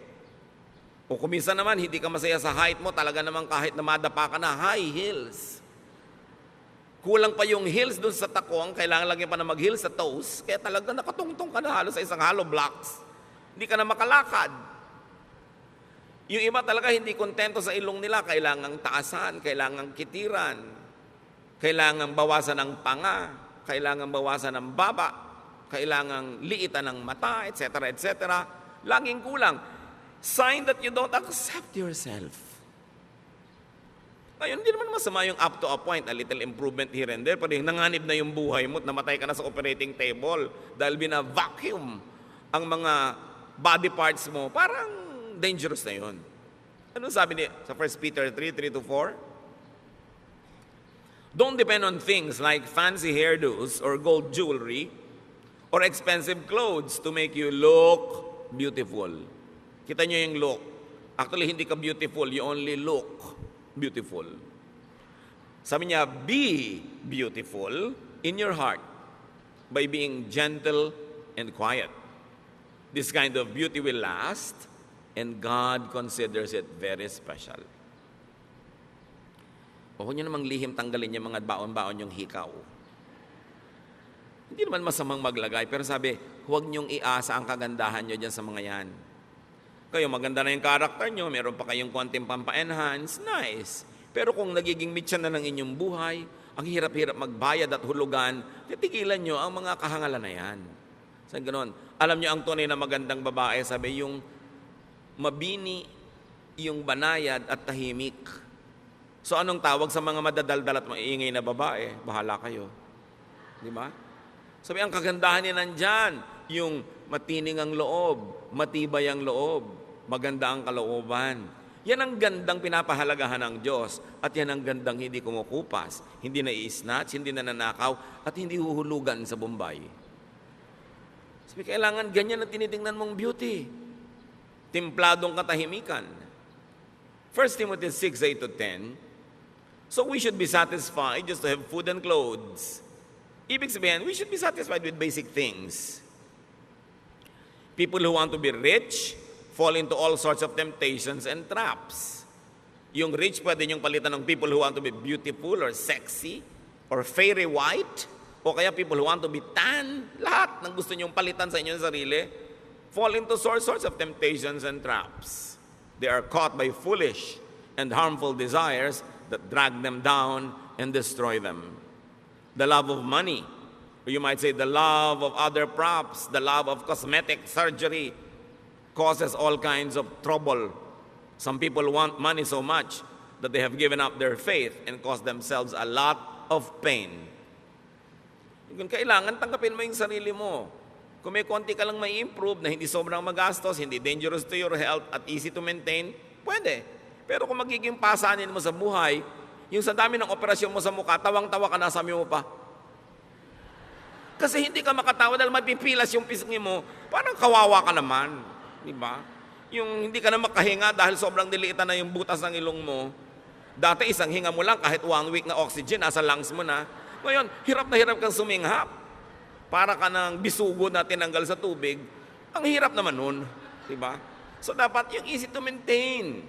O kuminsan naman, hindi ka masaya sa height mo, talaga naman kahit na madapa ka na, high heels. Kulang pa yung heels dun sa takong, kailangan lagyan pa na mag-heels sa toes, kaya talaga nakatungtong ka na halos sa isang hollow blocks. Hindi ka na makalakad. Yung iba talaga hindi kontento sa ilong nila, kailangang taasan, kailangang kitiran, kailangang bawasan ng panga, kailangang bawasan ng baba, kailangang liitan ng mata, etc., etc. Laging kulang. Sign that you don't accept yourself. Ngayon, hindi naman masama yung up to a point, a little improvement here and there, pero yung nanganib na yung buhay mo at namatay ka na sa operating table dahil bina-vacuum ang mga body parts mo, parang dangerous na yun. Ano sabi niya sa 1 Peter 3:3-4? Don't depend on things like fancy hairdos or gold jewelry or expensive clothes to make you look beautiful. Kita nyo yung look. Actually, hindi ka beautiful. You only look beautiful. Sabi niya, be beautiful in your heart by being gentle and quiet. This kind of beauty will last, and God considers it very special. O huwag nyo namang lihim tanggalin yung mga baon-baon yung hikaw. Hindi naman masamang maglagay, pero sabi, huwag nyong iasa ang kagandahan nyo dyan sa mga yan. Kayo, maganda na yung karakter nyo, meron pa kayong konting pampa-enhance, nice. Pero kung nagiging mitya na ng inyong buhay, ang hirap-hirap magbayad at hulugan, titigilan nyo ang mga kahangalan na yan. Saan ganon? Alam nyo ang tunay na magandang babae, sabi yung mabini, yung banayad at tahimik. So anong tawag sa mga madadaldal at maiingay na babae? Bahala kayo. Di ba? Sabi, ang kagandahan niya nandyan, yung matining ang loob, matibay ang loob, maganda ang kalooban. Yan ang gandang pinapahalagahan ng Diyos at yan ang gandang hindi kumukupas, hindi na i-snatch, hindi na nanakaw at hindi huhulugan sa Bombay. Sabi, kailangan ganyan na tinitingnan mong beauty. Timpladong katahimikan. 1 Timothy 6:8-10. So we should be satisfied just to have food and clothes. Ibig sabihin, we should be satisfied with basic things. People who want to be rich fall into all sorts of temptations and traps. Yung rich, pwede niyong palitan ng people who want to be beautiful or sexy or fairy white, o kaya people who want to be tan. Lahat ng gusto niyong palitan sa inyong sarili fall into all sorts of temptations and traps. They are caught by foolish and harmful desires that drag them down and destroy them. The love of money, or you might say the love of other props, the love of cosmetic surgery, causes all kinds of trouble. Some people want money so much that they have given up their faith and caused themselves a lot of pain. Kung kailangan, tanggapin mo yung sarili mo. Kung may konti ka lang may improve na hindi sobrang magastos, hindi dangerous to your health at easy to maintain, pwede. Pero kung magiging pasanin mo sa buhay, yung sa dami ng operasyon mo sa mukha, tawang-tawa ka na, sabi mo pa. Kasi hindi ka makatawa dahil mapipilas yung pisngi mo, parang kawawa ka naman. Di ba? Yung hindi ka na makahinga dahil sobrang diliitan na yung butas ng ilong mo. Dati isang hinga mo lang, kahit 1 week na oxygen, nasa lungs mo na. Ngayon, hirap na hirap kang suminghap. Para ka ng bisugo na tinanggal sa tubig. Ang hirap naman nun. Diba? So dapat yung easy to maintain.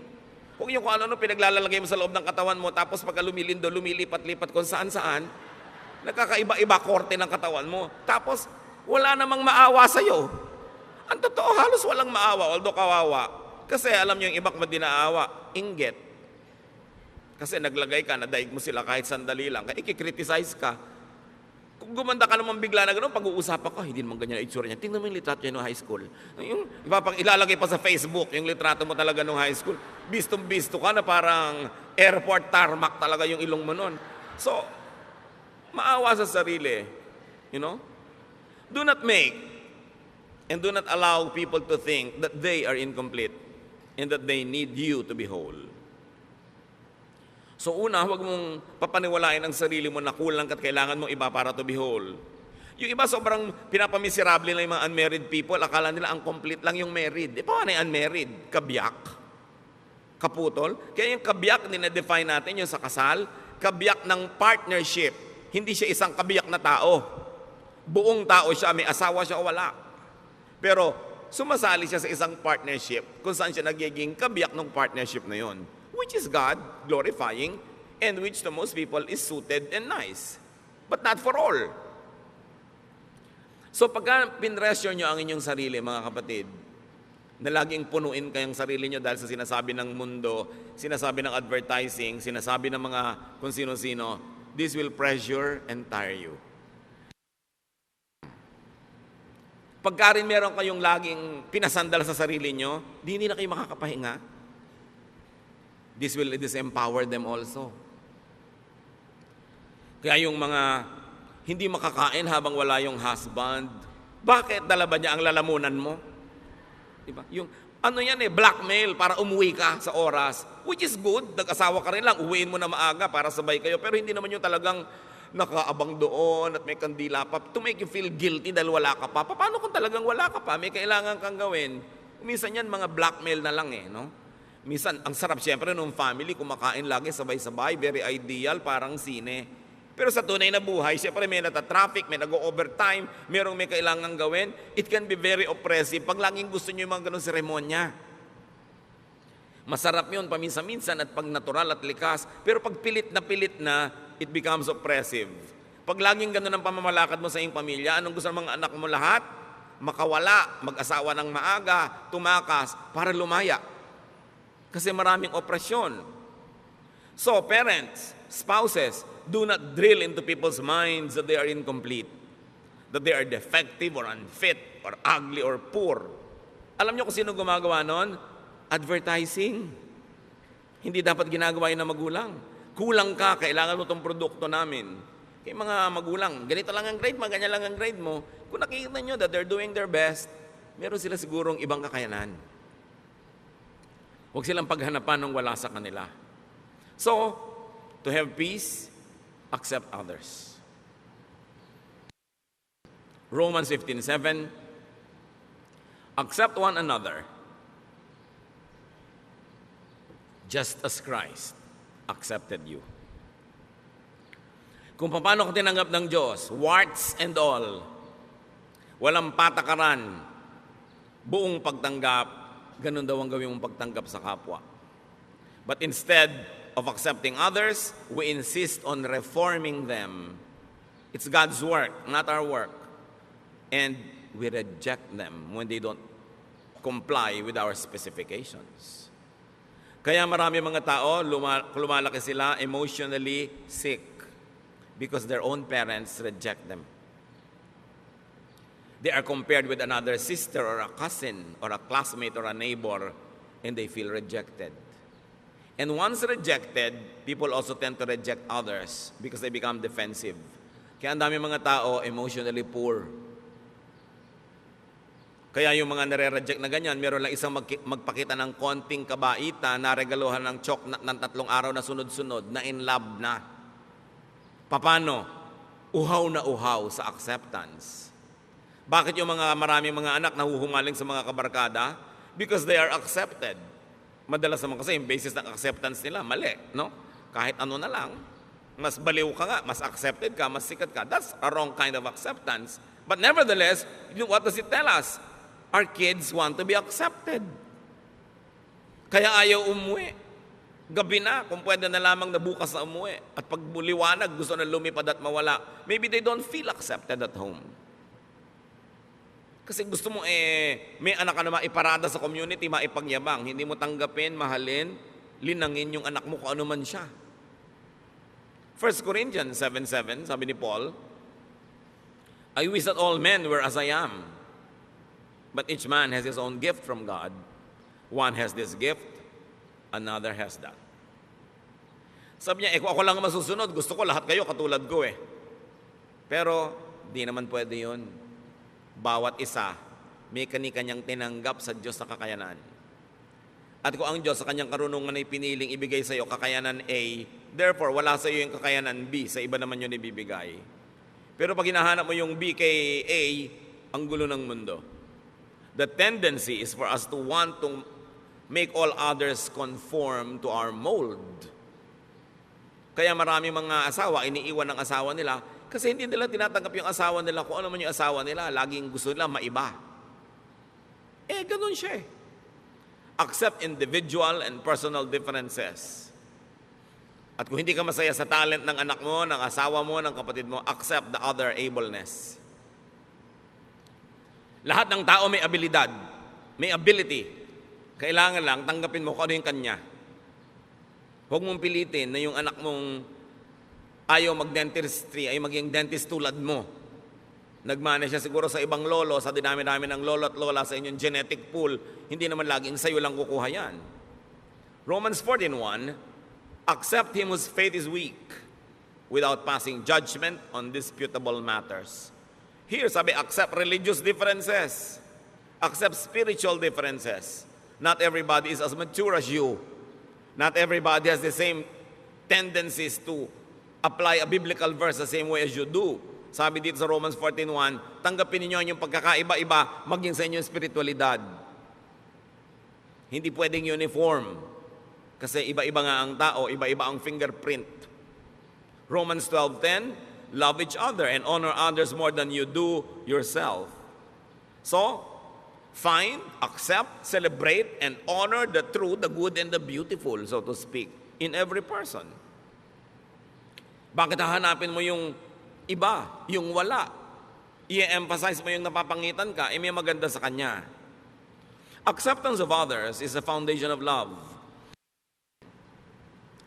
Huwag yung kung ano pinaglalalagay mo sa loob ng katawan mo, tapos pagka lumilindo, lumilipat-lipat kung saan-saan, nakakaiba-iba korte ng katawan mo. Tapos, wala namang maawa sa'yo. Ang totoo, halos walang maawa, although kawawa. Kasi alam nyo yung iba kung di naawa, inggit. Kasi naglagay ka, nadaig mo sila kahit sandali lang, kaya ikikriticize ka. Kung gumanda ka naman bigla na gano'n, pag-uusapan ka, hindi naman ganyan ang itsura niya. Tingnan mo yung litrato niya noong high school. Yung, ilalagay pa sa Facebook, yung litrato mo talaga noong high school. Bistong-bisto ka na parang airport tarmac talaga yung ilong mo noon. So, maawa sa sarili. You know? Do not make and do not allow people to think that they are incomplete and that they need you to be whole. So una, huwag mong papaniwalain ang sarili mo na kulang at kailangan mong iba para to be whole. Yung iba sobrang pinapamiserable na yung mga unmarried people, akala nila ang complete lang yung married. Paano yung unmarried? Kabiyak? Kaputol? Kaya yung kabiyak, dinedefine natin yung sa kasal, kabiyak ng partnership. Hindi siya isang kabiyak na tao. Buong tao siya, may asawa siya o wala. Pero sumasali siya sa isang partnership kung saan siya nagiging kabiyak ng partnership na yon, which is God glorifying and which to most people is suited and nice. But not for all. So pagka pinressure nyo ang inyong sarili, mga kapatid, na laging punuin kayong sarili nyo dahil sa sinasabi ng mundo, sinasabi ng advertising, sinasabi ng mga kung sino-sino, this will pressure and tire you. Pagka rin meron kayong laging pinasandal sa sarili nyo, hindi na kayo makakapahinga. This will disempower them also. Kaya yung mga hindi makakain habang wala yung husband, bakit dala ba niya ang lalamunan mo? Diba? Yung ano yan blackmail para umuwi ka sa oras, which is good. Nag-asawa ka rin lang, uwiin mo na maaga para sabay kayo. Pero hindi naman yung talagang nakaabang doon at may kandila pa to make you feel guilty dahil wala ka pa. Paano kung talagang wala ka pa, may kailangan kang gawin? Minsan yan mga blackmail na lang no? Minsan, ang sarap siyempre nung family, kumakain lagi sabay-sabay, very ideal, parang sine. Pero sa tunay na buhay, siyempre may nata-traffic, may nag-overtime, merong may kailangan gawin, it can be very oppressive pag laging gusto nyo yung mga ganun seremonya. Masarap yun paminsan-minsan at pag natural at likas, pero pag pilit na, it becomes oppressive. Pag laging ganun ang pamamalakad mo sa iyong pamilya, anong gusto ng mga anak mo lahat? Makawala, mag-asawa ng maaga, tumakas, para lumaya. Kasi maraming oprasyon. So, parents, spouses, do not drill into people's minds that they are incomplete, that they are defective or unfit or ugly or poor. Alam niyo kung sino gumagawa nun? Advertising. Hindi dapat ginagawa yun ng magulang. Kulang ka, kailangan mo itong produkto namin. Kaya mga magulang, ganito lang ang grade mo, ganyan lang ang grade mo. Kung nakikita nyo that they're doing their best, meron sila sigurong ibang kakayanan. Huwag silang paghanapan ng wala sa kanila. So, to have peace, accept others. Romans 15:7, accept one another, just as Christ accepted you. Kung paano ko tinanggap ng Diyos, warts and all, walang patakaran, buong pagtanggap, ganun daw ang gawin mong pagtanggap sa kapwa. But instead of accepting others, we insist on reforming them. It's God's work, not our work. And we reject them when they don't comply with our specifications. Kaya marami mga tao, lumalaki sila emotionally sick because their own parents reject them. They are compared with another sister or a cousin or a classmate or a neighbor, and they feel rejected. And once rejected, people also tend to reject others because they become defensive. Kaya ang dami mga tao emotionally poor. Kaya yung mga nare-reject na ganyan, meron lang isang magpakita ng konting kabaita na regaluhan ng choknat ng 3 araw na sunod-sunod na in love na. Paano? Uhaw na uhaw sa acceptance. Bakit yung maraming mga anak nahuhumaling sa mga kabarkada? Because they are accepted. Madalas naman kasi yung basis ng acceptance nila, mali, no? Kahit ano na lang, mas baliw ka nga, mas accepted ka, mas sikat ka. That's a wrong kind of acceptance. But nevertheless, what does it tell us? Our kids want to be accepted. Kaya ayaw umuwi. Gabi na, kung pwede na lamang na bukas na umuwi. At pag liwanag, gusto na lumipad at mawala. Maybe they don't feel accepted at home. Kasi gusto mo may anak ka na maiparada sa community, maipagyabang. Hindi mo tanggapin, mahalin, linangin yung anak mo kung ano man siya. 1 Corinthians 7:7, sabi ni Paul, I wish that all men were as I am. But each man has his own gift from God. One has this gift, another has that. Sabi niya, kung ako lang masusunod, gusto ko lahat kayo katulad ko Pero, di naman pwede yun. Bawat isa, may kani-kanyang tinanggap sa Diyos na kakayanan. At kung ang Diyos sa kanyang karunungan ay piniling ibigay sa iyo kakayanan A, therefore, wala sa iyo yung kakayanan B, sa iba naman yun ibibigay. Pero pag hinahanap mo yung B kay A, ang gulo ng mundo. The tendency is for us to want to make all others conform to our mold. Kaya marami mga asawa, iniiwan ng asawa nila kasi hindi nila tinatanggap yung asawa nila kung ano man yung asawa nila. Laging gusto nila maiba. Ganun siya Accept individual and personal differences. At kung hindi ka masaya sa talent ng anak mo, ng asawa mo, ng kapatid mo, accept the other ableness. Lahat ng tao may abilidad, may ability. Kailangan lang tanggapin mo kung ano yung kanya. Huwag mong pilitin na yung anak mong ayaw mag-dentistry ay maging dentist tulad mo. Nagmana siya siguro sa ibang lolo, sa dinami-dami ng lolo at lola sa inyong genetic pool, hindi naman laging sa'yo lang kukuha yan. Romans 14:1, accept him whose faith is weak without passing judgment on disputable matters. Here, sabi, accept religious differences. Accept spiritual differences. Not everybody is as mature as you. Not everybody has the same tendencies to apply a biblical verse the same way as you do. Sabi dito sa Romans 14:1, tanggapin niyo yung pagkakaiba-iba maging sa inyong spiritualidad. Hindi pwedeng uniform. Kasi iba-iba nga ang tao, iba-iba ang fingerprint. Romans 12:10, love each other and honor others more than you do yourself. So, find, accept, celebrate, and honor the true, the good, and the beautiful, so to speak, in every person. Bakit hahanapin mo yung iba, yung wala? I-emphasize mo yung napapangitan ka, may maganda sa kanya. Acceptance of others is the foundation of love,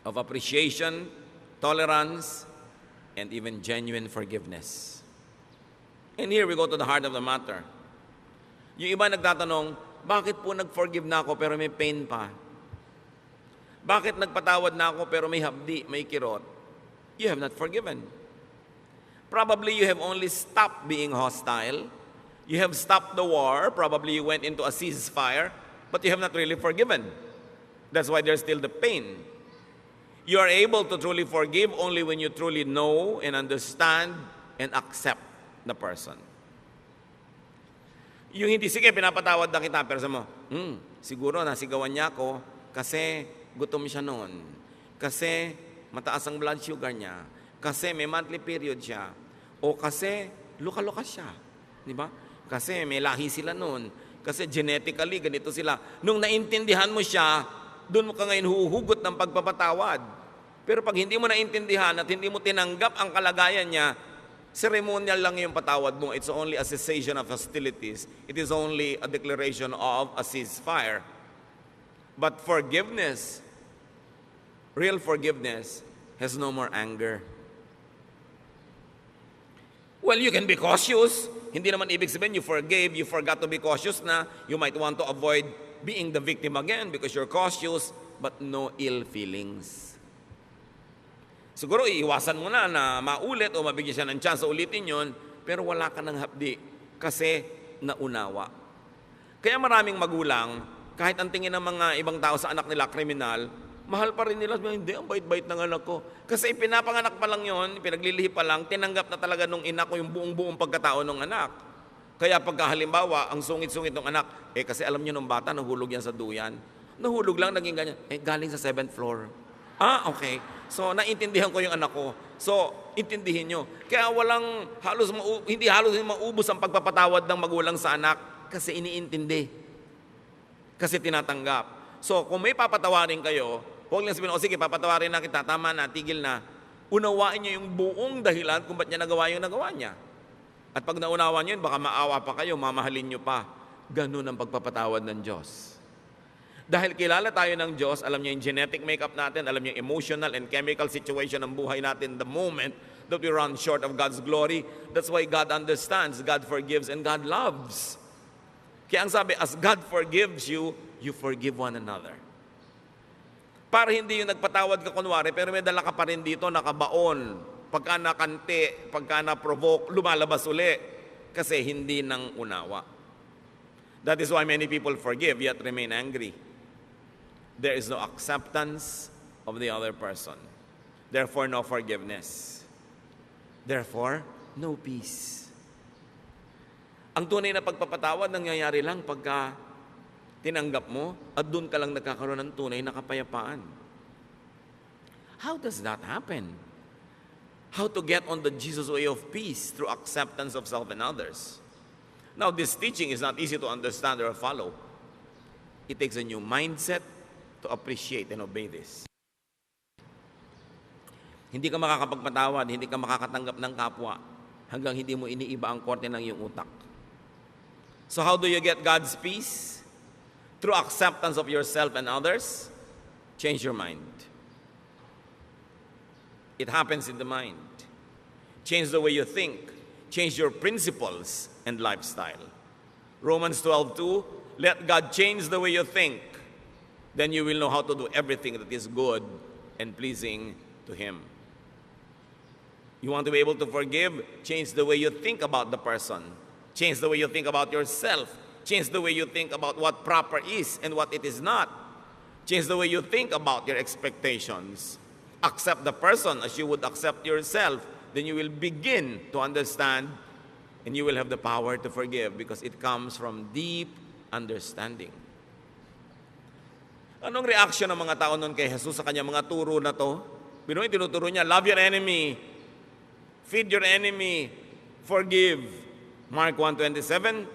of appreciation, tolerance, and even genuine forgiveness. And here we go to the heart of the matter. Yung iba nagtatanong, bakit po nag-forgive na ako pero may pain pa? Bakit nagpatawad na ako pero may hapdi, may kirot? You have not forgiven. Probably you have only stopped being hostile. You have stopped the war. Probably you went into a ceasefire, but you have not really forgiven. That's why there's still the pain. You are able to truly forgive only when you truly know and understand and accept the person. Yung hindi, sige, pinapatawad na kita, pero sa mo, siguro nasigawan niya ako kasi gutom siya noon. Kasi mataas ang blood sugar niya. Kasi may monthly period siya. O kasi luka-luka siya. Di ba? Kasi may lahi sila noon. Kasi genetically, ganito sila. Nung naintindihan mo siya, doon mo ka ngayon huhugot ng pagpapatawad. Pero pag hindi mo naintindihan at hindi mo tinanggap ang kalagayan niya, ceremonial lang yung patawad mo. It's only a cessation of hostilities. It is only a declaration of a ceasefire. But forgiveness, real forgiveness, has no more anger. Well, you can be cautious. Hindi naman ibig sabihin you forgave, you forgot to be cautious na. You might want to avoid being the victim again because you're cautious, but no ill feelings. Siguro iiwasan mo na maulit o mabigyan siya ng chance ulitin yon, pero wala ka ng hapdi kasi naunawa. Kaya maraming magulang, kahit ang tingin ng mga ibang tao sa anak nila kriminal, mahal pa rin nila. Hindi, ang bait-bait ng anak ko. Kasi pinapanganak pa lang yon, pinaglilihi pa lang, tinanggap na talaga nung ina ko yung buong-buong pagkatao ng anak. Kaya pagka halimbawa, ang sungit-sungit ng anak, kasi alam niyo nung bata, nahulog yan sa duyan. Nahulog lang, naging ganyan. Galing sa 7th floor. Okay. So, naintindihan ko yung anak ko. So, intindihin nyo. Kaya hindi halos maubos ang pagpapatawad ng magulang sa anak kasi iniintindi. Kasi tinatanggap. So, kung may papatawarin kayo, huwag lang sabihin, sige, papatawarin na kita, tama na, tigil na. Unawain nyo yung buong dahilan kung ba't niya nagawa yung nagawa niya. At pag naunawa nyo yun, baka maawa pa kayo, mamahalin nyo pa. Ganun ang pagpapatawad ng Diyos. Dahil kilala tayo ng Diyos, alam niya yung genetic makeup natin, alam niya yung emotional and chemical situation ng buhay natin the moment that we run short of God's glory. That's why God understands, God forgives, and God loves. Kaya ang sabi, as God forgives you, you forgive one another. Para hindi yung nagpatawad ka kunwari, pero may dala ka pa rin dito, nakabaon. Pagka nakante, pagka na-provoke, lumalabas uli. Kasi hindi nang unawa. That is why many people forgive yet remain angry. There is no acceptance of the other person. Therefore, no forgiveness. Therefore, no peace. Ang tunay na pagpapatawad nangyayari lang pagka tinanggap mo at doon ka lang nagkakaroon ng tunay na kapayapaan. How does that happen? How to get on the Jesus way of peace through acceptance of self and others. Now, this teaching is not easy to understand or follow. It takes a new mindset to appreciate and obey this. Hindi ka makakapagpatawad, hindi ka makakatanggap ng kapwa hanggang hindi mo iniiba ang korte ng iyong utak. So how do you get God's peace? Through acceptance of yourself and others. Change your mind. It happens in the mind. Change the way you think. Change your principles and lifestyle. Romans 12:2, let God change the way you think. Then you will know how to do everything that is good and pleasing to Him. You want to be able to forgive? Change the way you think about the person. Change the way you think about yourself. Change the way you think about what proper is and what it is not. Change the way you think about your expectations. Accept the person as you would accept yourself. Then you will begin to understand and you will have the power to forgive because it comes from deep understanding. Anong reaction ng mga tao noon kay Jesus sa kanyang mga turo na to? Binoy, tinuturo niya, love your enemy, feed your enemy, forgive. Mark 1:27,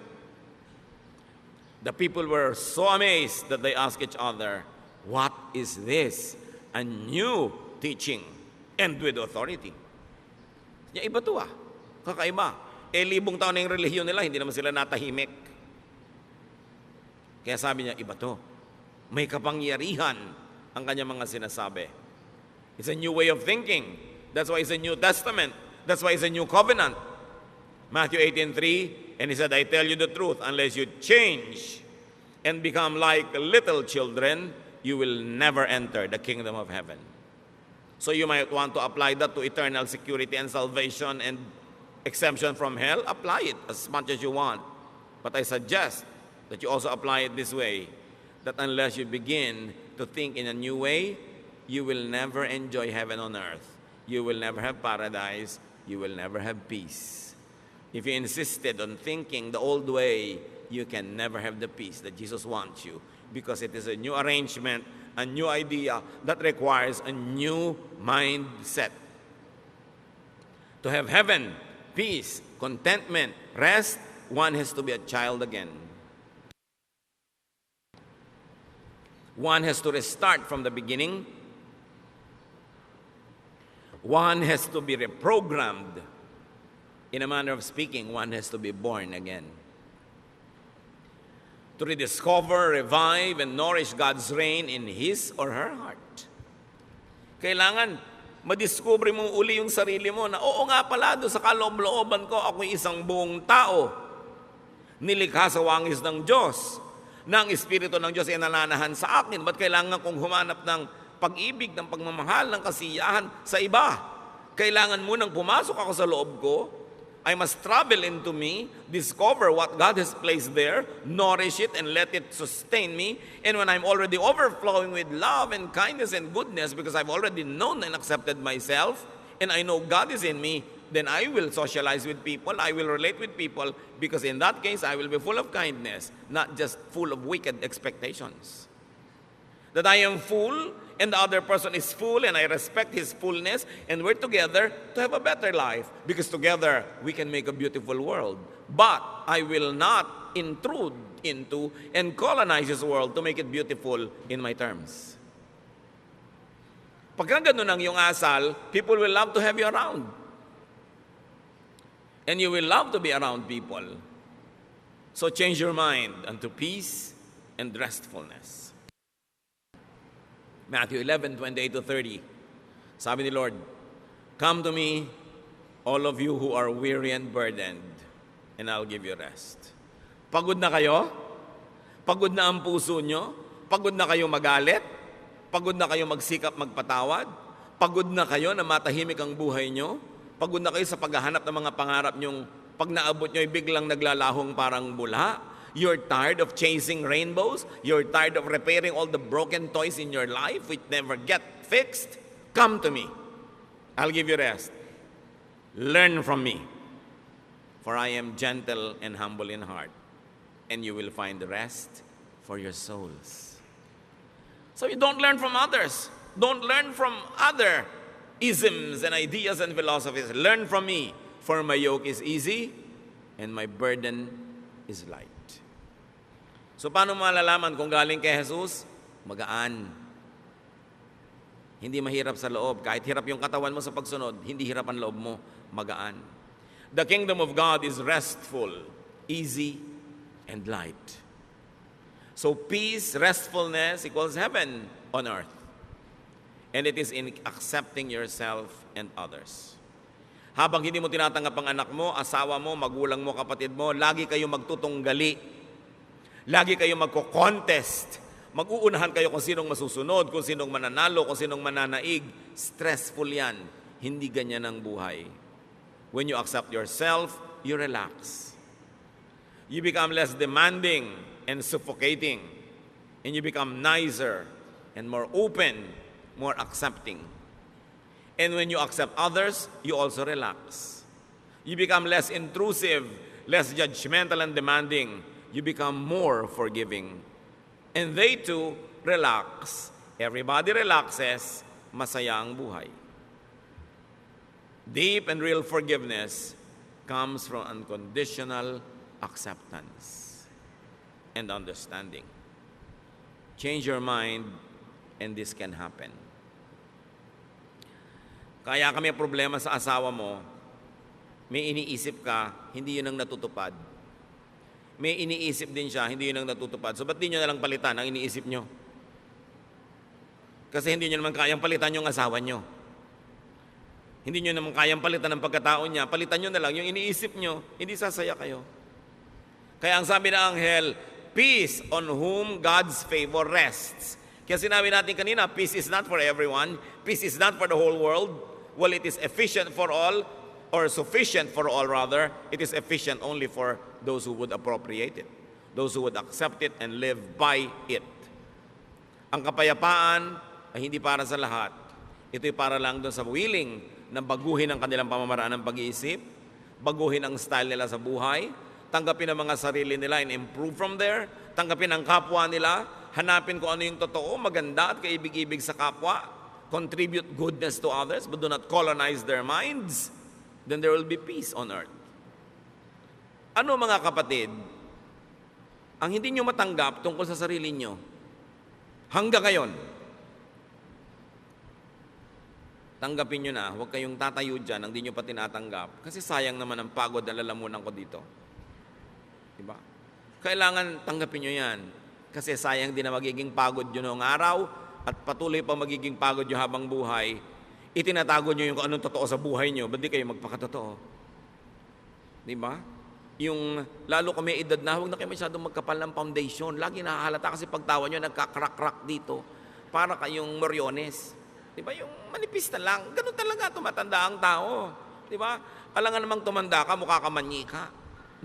the people were so amazed that they asked each other, what is this? A new teaching and with authority. Ya, iba to kakaiba. Libong taon na yung relihiyon nila, hindi naman sila natahimik. Kaya sabi niya, iba to. May kapangyarihan ang kanyang mga sinasabi. It's a new way of thinking. That's why it's a New Testament. That's why it's a new covenant. Matthew 18:3, and He said, I tell you the truth, unless you change and become like little children, you will never enter the kingdom of heaven. So you might want to apply that to eternal security and salvation and exemption from hell. Apply it as much as you want. But I suggest that you also apply it this way, that unless you begin to think in a new way, you will never enjoy heaven on earth. You will never have paradise. You will never have peace. If you insisted on thinking the old way, you can never have the peace that Jesus wants you, because it is a new arrangement, a new idea that requires a new mindset. To have heaven, peace, contentment, rest, one has to be a child again. One has to restart from the beginning. One has to be reprogrammed. In a manner of speaking, one has to be born again. To rediscover, revive, and nourish God's reign in his or her heart. Kailangan madiscover mo uli yung sarili mo na, oo nga pala, doon sa kaloob-looban ko, ako'y isang buong tao. Nilikha sa wangis ng Diyos, na ang Espiritu ng Diyos ay nananahan sa akin. Ba't kailangan kong humanap ng pag-ibig, ng pagmamahal, ng kasiyahan sa iba? Kailangan munang pumasok ako sa loob ko. I must travel into me, discover what God has placed there, nourish it, and let it sustain me. And when I'm already overflowing with love and kindness and goodness, because I've already known and accepted myself, and I know God is in me, then I will socialize with people, I will relate with people, because in that case, I will be full of kindness, not just full of wicked expectations. That I am full, and the other person is full, and I respect his fullness, and we're together to have a better life, because together we can make a beautiful world. But I will not intrude into and colonize this world to make it beautiful in my terms. Pagka ganun ang iyong asal, people will love to have you around. And you will love to be around people. So change your mind unto peace and restfulness. Matthew 11:28-30. Sabi ni Lord, "Come to me, all of you who are weary and burdened, and I'll give you rest." Pagod na kayo? Pagod na ang puso nyo? Pagod na kayo magalit? Pagod na kayo magsikap magpatawad? Pagod na kayo na matahimik ang buhay nyo? Pagod na kayo sa paghahanap ng mga pangarap nyong pag naabot nyo ay biglang naglalahong parang bula? You're tired of chasing rainbows? You're tired of repairing all the broken toys in your life which never get fixed? Come to me. I'll give you rest. Learn from me. For I am gentle and humble in heart, and you will find rest for your souls. So you don't learn from others. Don't learn from other isms and ideas and philosophies. Learn from me, for my yoke is easy and my burden is light. So paano malalaman kung galing kay Jesus? Magaan. Hindi mahirap sa loob. Kahit hirap yung katawan mo sa pagsunod, hindi hirap ang loob mo. Magaan. The kingdom of God is restful, easy, and light. So peace, restfulness equals heaven on earth. And it is in accepting yourself and others. Habang hindi mo tinatanggap ang anak mo, asawa mo, magulang mo, kapatid mo, lagi kayo magtutunggali. Lagi kayo magko-contest. Mag-uunahan kayo kung sinong masusunod, kung sinong mananalo, kung sinong mananaig. Stressful yan. Hindi ganyan ang buhay. When you accept yourself, you relax. You become less demanding and suffocating. And you become nicer and more open, more accepting. And when you accept others, you also relax. You become less intrusive, less judgmental and demanding. You become more forgiving. And they too relax. Everybody relaxes, masaya ang buhay. Deep and real forgiveness comes from unconditional acceptance and understanding. Change your mind, and this can happen. Kaya kami problema sa asawa mo, may iniisip ka, hindi yun ang natutupad. May iniisip din siya, hindi yun ang natutupad. So ba't di nyo nalang palitan ang iniisip nyo? Kasi hindi nyo naman kayang palitan yung asawa nyo. Hindi nyo naman kayang palitan ang pagkatao niya. Palitan nyo na lang yung iniisip nyo, hindi sasaya kayo. Kaya ang sabi ng anghel, peace on whom God's favor rests. Kaya sinabi natin kanina, peace is not for everyone. Peace is not for the whole world. Well, it is efficient for all, or sufficient for all rather. It is efficient only for those who would appropriate it, those who would accept it and live by it. Ang kapayapaan ay hindi para sa lahat. Ito'y para lang doon sa willing na baguhin ang kanilang pamamaraan ng pag-iisip, baguhin ang style nila sa buhay, tanggapin ang mga sarili nila and improve from there, tanggapin ang kapwa nila, hanapin kung ano yung totoo, maganda at kaibig-ibig sa kapwa, contribute goodness to others, but do not colonize their minds, then there will be peace on earth. Ano mga kapatid, ang hindi nyo matanggap tungkol sa sarili nyo? Hanggang ngayon, tanggapin nyo na, huwag kayong tatayo dyan ang di nyo pa tinatanggap. Kasi sayang naman ang pagod na lalamunan ko dito. Diba? Kailangan tanggapin nyo yan. Kasi sayang din na magiging pagod nyo noong araw at patuloy pa magiging pagod nyo habang buhay. Itinatago nyo yung kung anong totoo sa buhay nyo. Ba't di kayo magpakatotoo? Diba? Yung lalo kung may edad na, huwag na kayo masyadong magkapal ng foundation. Lagi nakahalata kasi pagtawa nyo, nagkakrak-krak dito. Para kayong moryones. Diba? Yung manipis na lang. Ganun talaga tumatanda ang tao. Diba? Alangan namang tumanda ka, mukha ka manyika.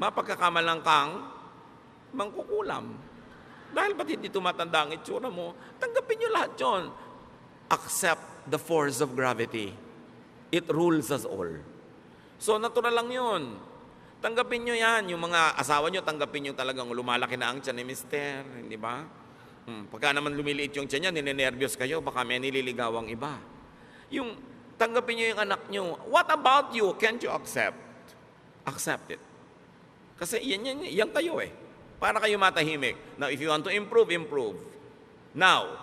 Mapagkakamalang kang mangkukulam. Dahil ba't hindi tumatanda ang itsura mo? Tanggapin nyo lahat yun. Accept the force of gravity. It rules us all. So, natural lang yun. Tanggapin nyo yan. Yung mga asawa nyo, tanggapin nyo talagang lumalaki na ang tiyan ni mister. Hindi ba? Pagka naman lumiliit yung tiyan niya, ninenervyos kayo, baka may nililigawang iba. Yung tanggapin nyo yung anak nyo. What about you? Can't you accept? Accept it. Kasi yan kayo eh. Para kayo matahimik. Now, if you want to improve, improve. Now,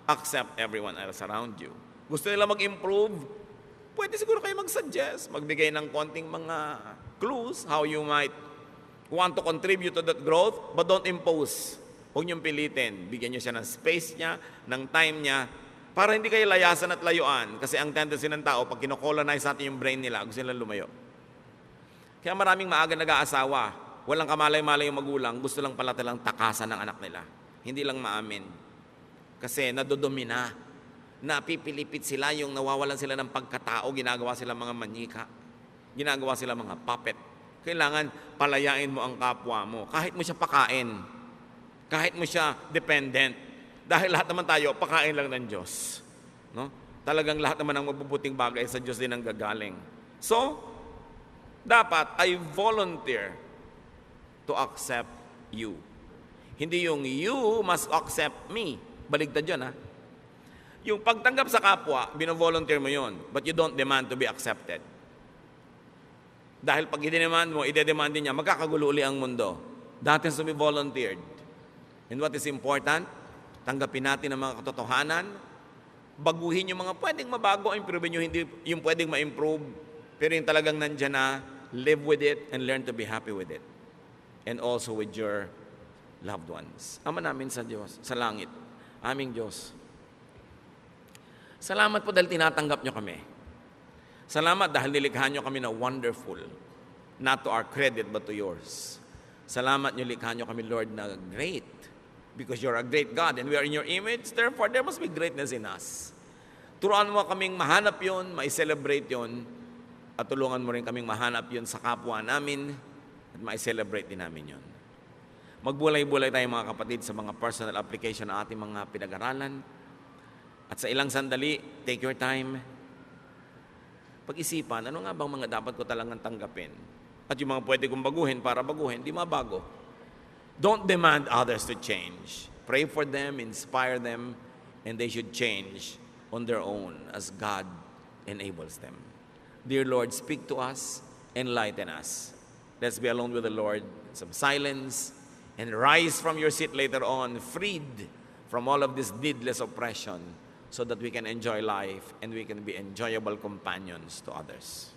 accept everyone else around you. Gusto nila mag-improve? Pwede siguro kayo mag-suggest, magbigay ng konting mga clues how you might want to contribute to that growth, but don't impose. Huwag niyong pilitin. Bigyan niyo siya ng space niya, ng time niya, para hindi kayo layasan at layuan. Kasi ang tendency ng tao, pag kinocolonize natin yung brain nila, gusto nilang lumayo. Kaya maraming maaga nag-aasawa, walang kamalay-malay yung magulang, gusto lang pala talang takasan ng anak nila. Hindi lang maamin. Kasi nadudumi na. Napipilipit sila, yung nawawalan sila ng pagkatao, ginagawa sila mga manyika. Ginagawa sila mga puppet. Kailangan palayain mo ang kapwa mo. Kahit mo siya pakain. Kahit mo siya dependent. Dahil lahat naman tayo, pakain lang ng Diyos. No? Talagang lahat naman ng mabubuting bagay sa Diyos din ang gagaling. So, dapat I volunteer to accept you. Hindi yung you must accept me. Baligtad yun, ha? Yung pagtanggap sa kapwa, bino-volunteer mo yun, but you don't demand to be accepted. Dahil pag i-demand mo, ide-demand din niya, magkakagulo uli ang mundo. That has to be volunteered. And what is important, tanggapin natin ang mga katotohanan, baguhin yung mga pwedeng mabago, improve nyo, hindi yung pwedeng ma-improve, pero yung talagang nandyan na, live with it and learn to be happy with it. And also with your loved ones. Ama namin sa Diyos, sa langit, aming Diyos. Salamat po dahil tinatanggap nyo kami. Salamat dahil nilikha nyo kami na wonderful. Not to our credit, but to yours. Salamat nyo likha nyo kami, Lord, na great. Because you're a great God and we are in your image. Therefore, there must be greatness in us. Turuan mo kaming mahanap yon, ma-celebrate yon, at tulungan mo rin kaming mahanap yon sa kapwa namin at ma-celebrate din namin yon. Magbulay-bulay tayo mga kapatid sa mga personal application na ating mga pinag-aralan. At sa ilang sandali, take your time. Pag-isipan, ano nga bang mga dapat ko talagang tanggapin? At yung mga pwede kong baguhin para baguhin, di mabago. Don't demand others to change. Pray for them, inspire them, and they should change on their own as God enables them. Dear Lord, speak to us, enlighten us. Let's be alone with the Lord, some silence, and rise from your seat later on, freed from all of this needless oppression, so that we can enjoy life and we can be enjoyable companions to others.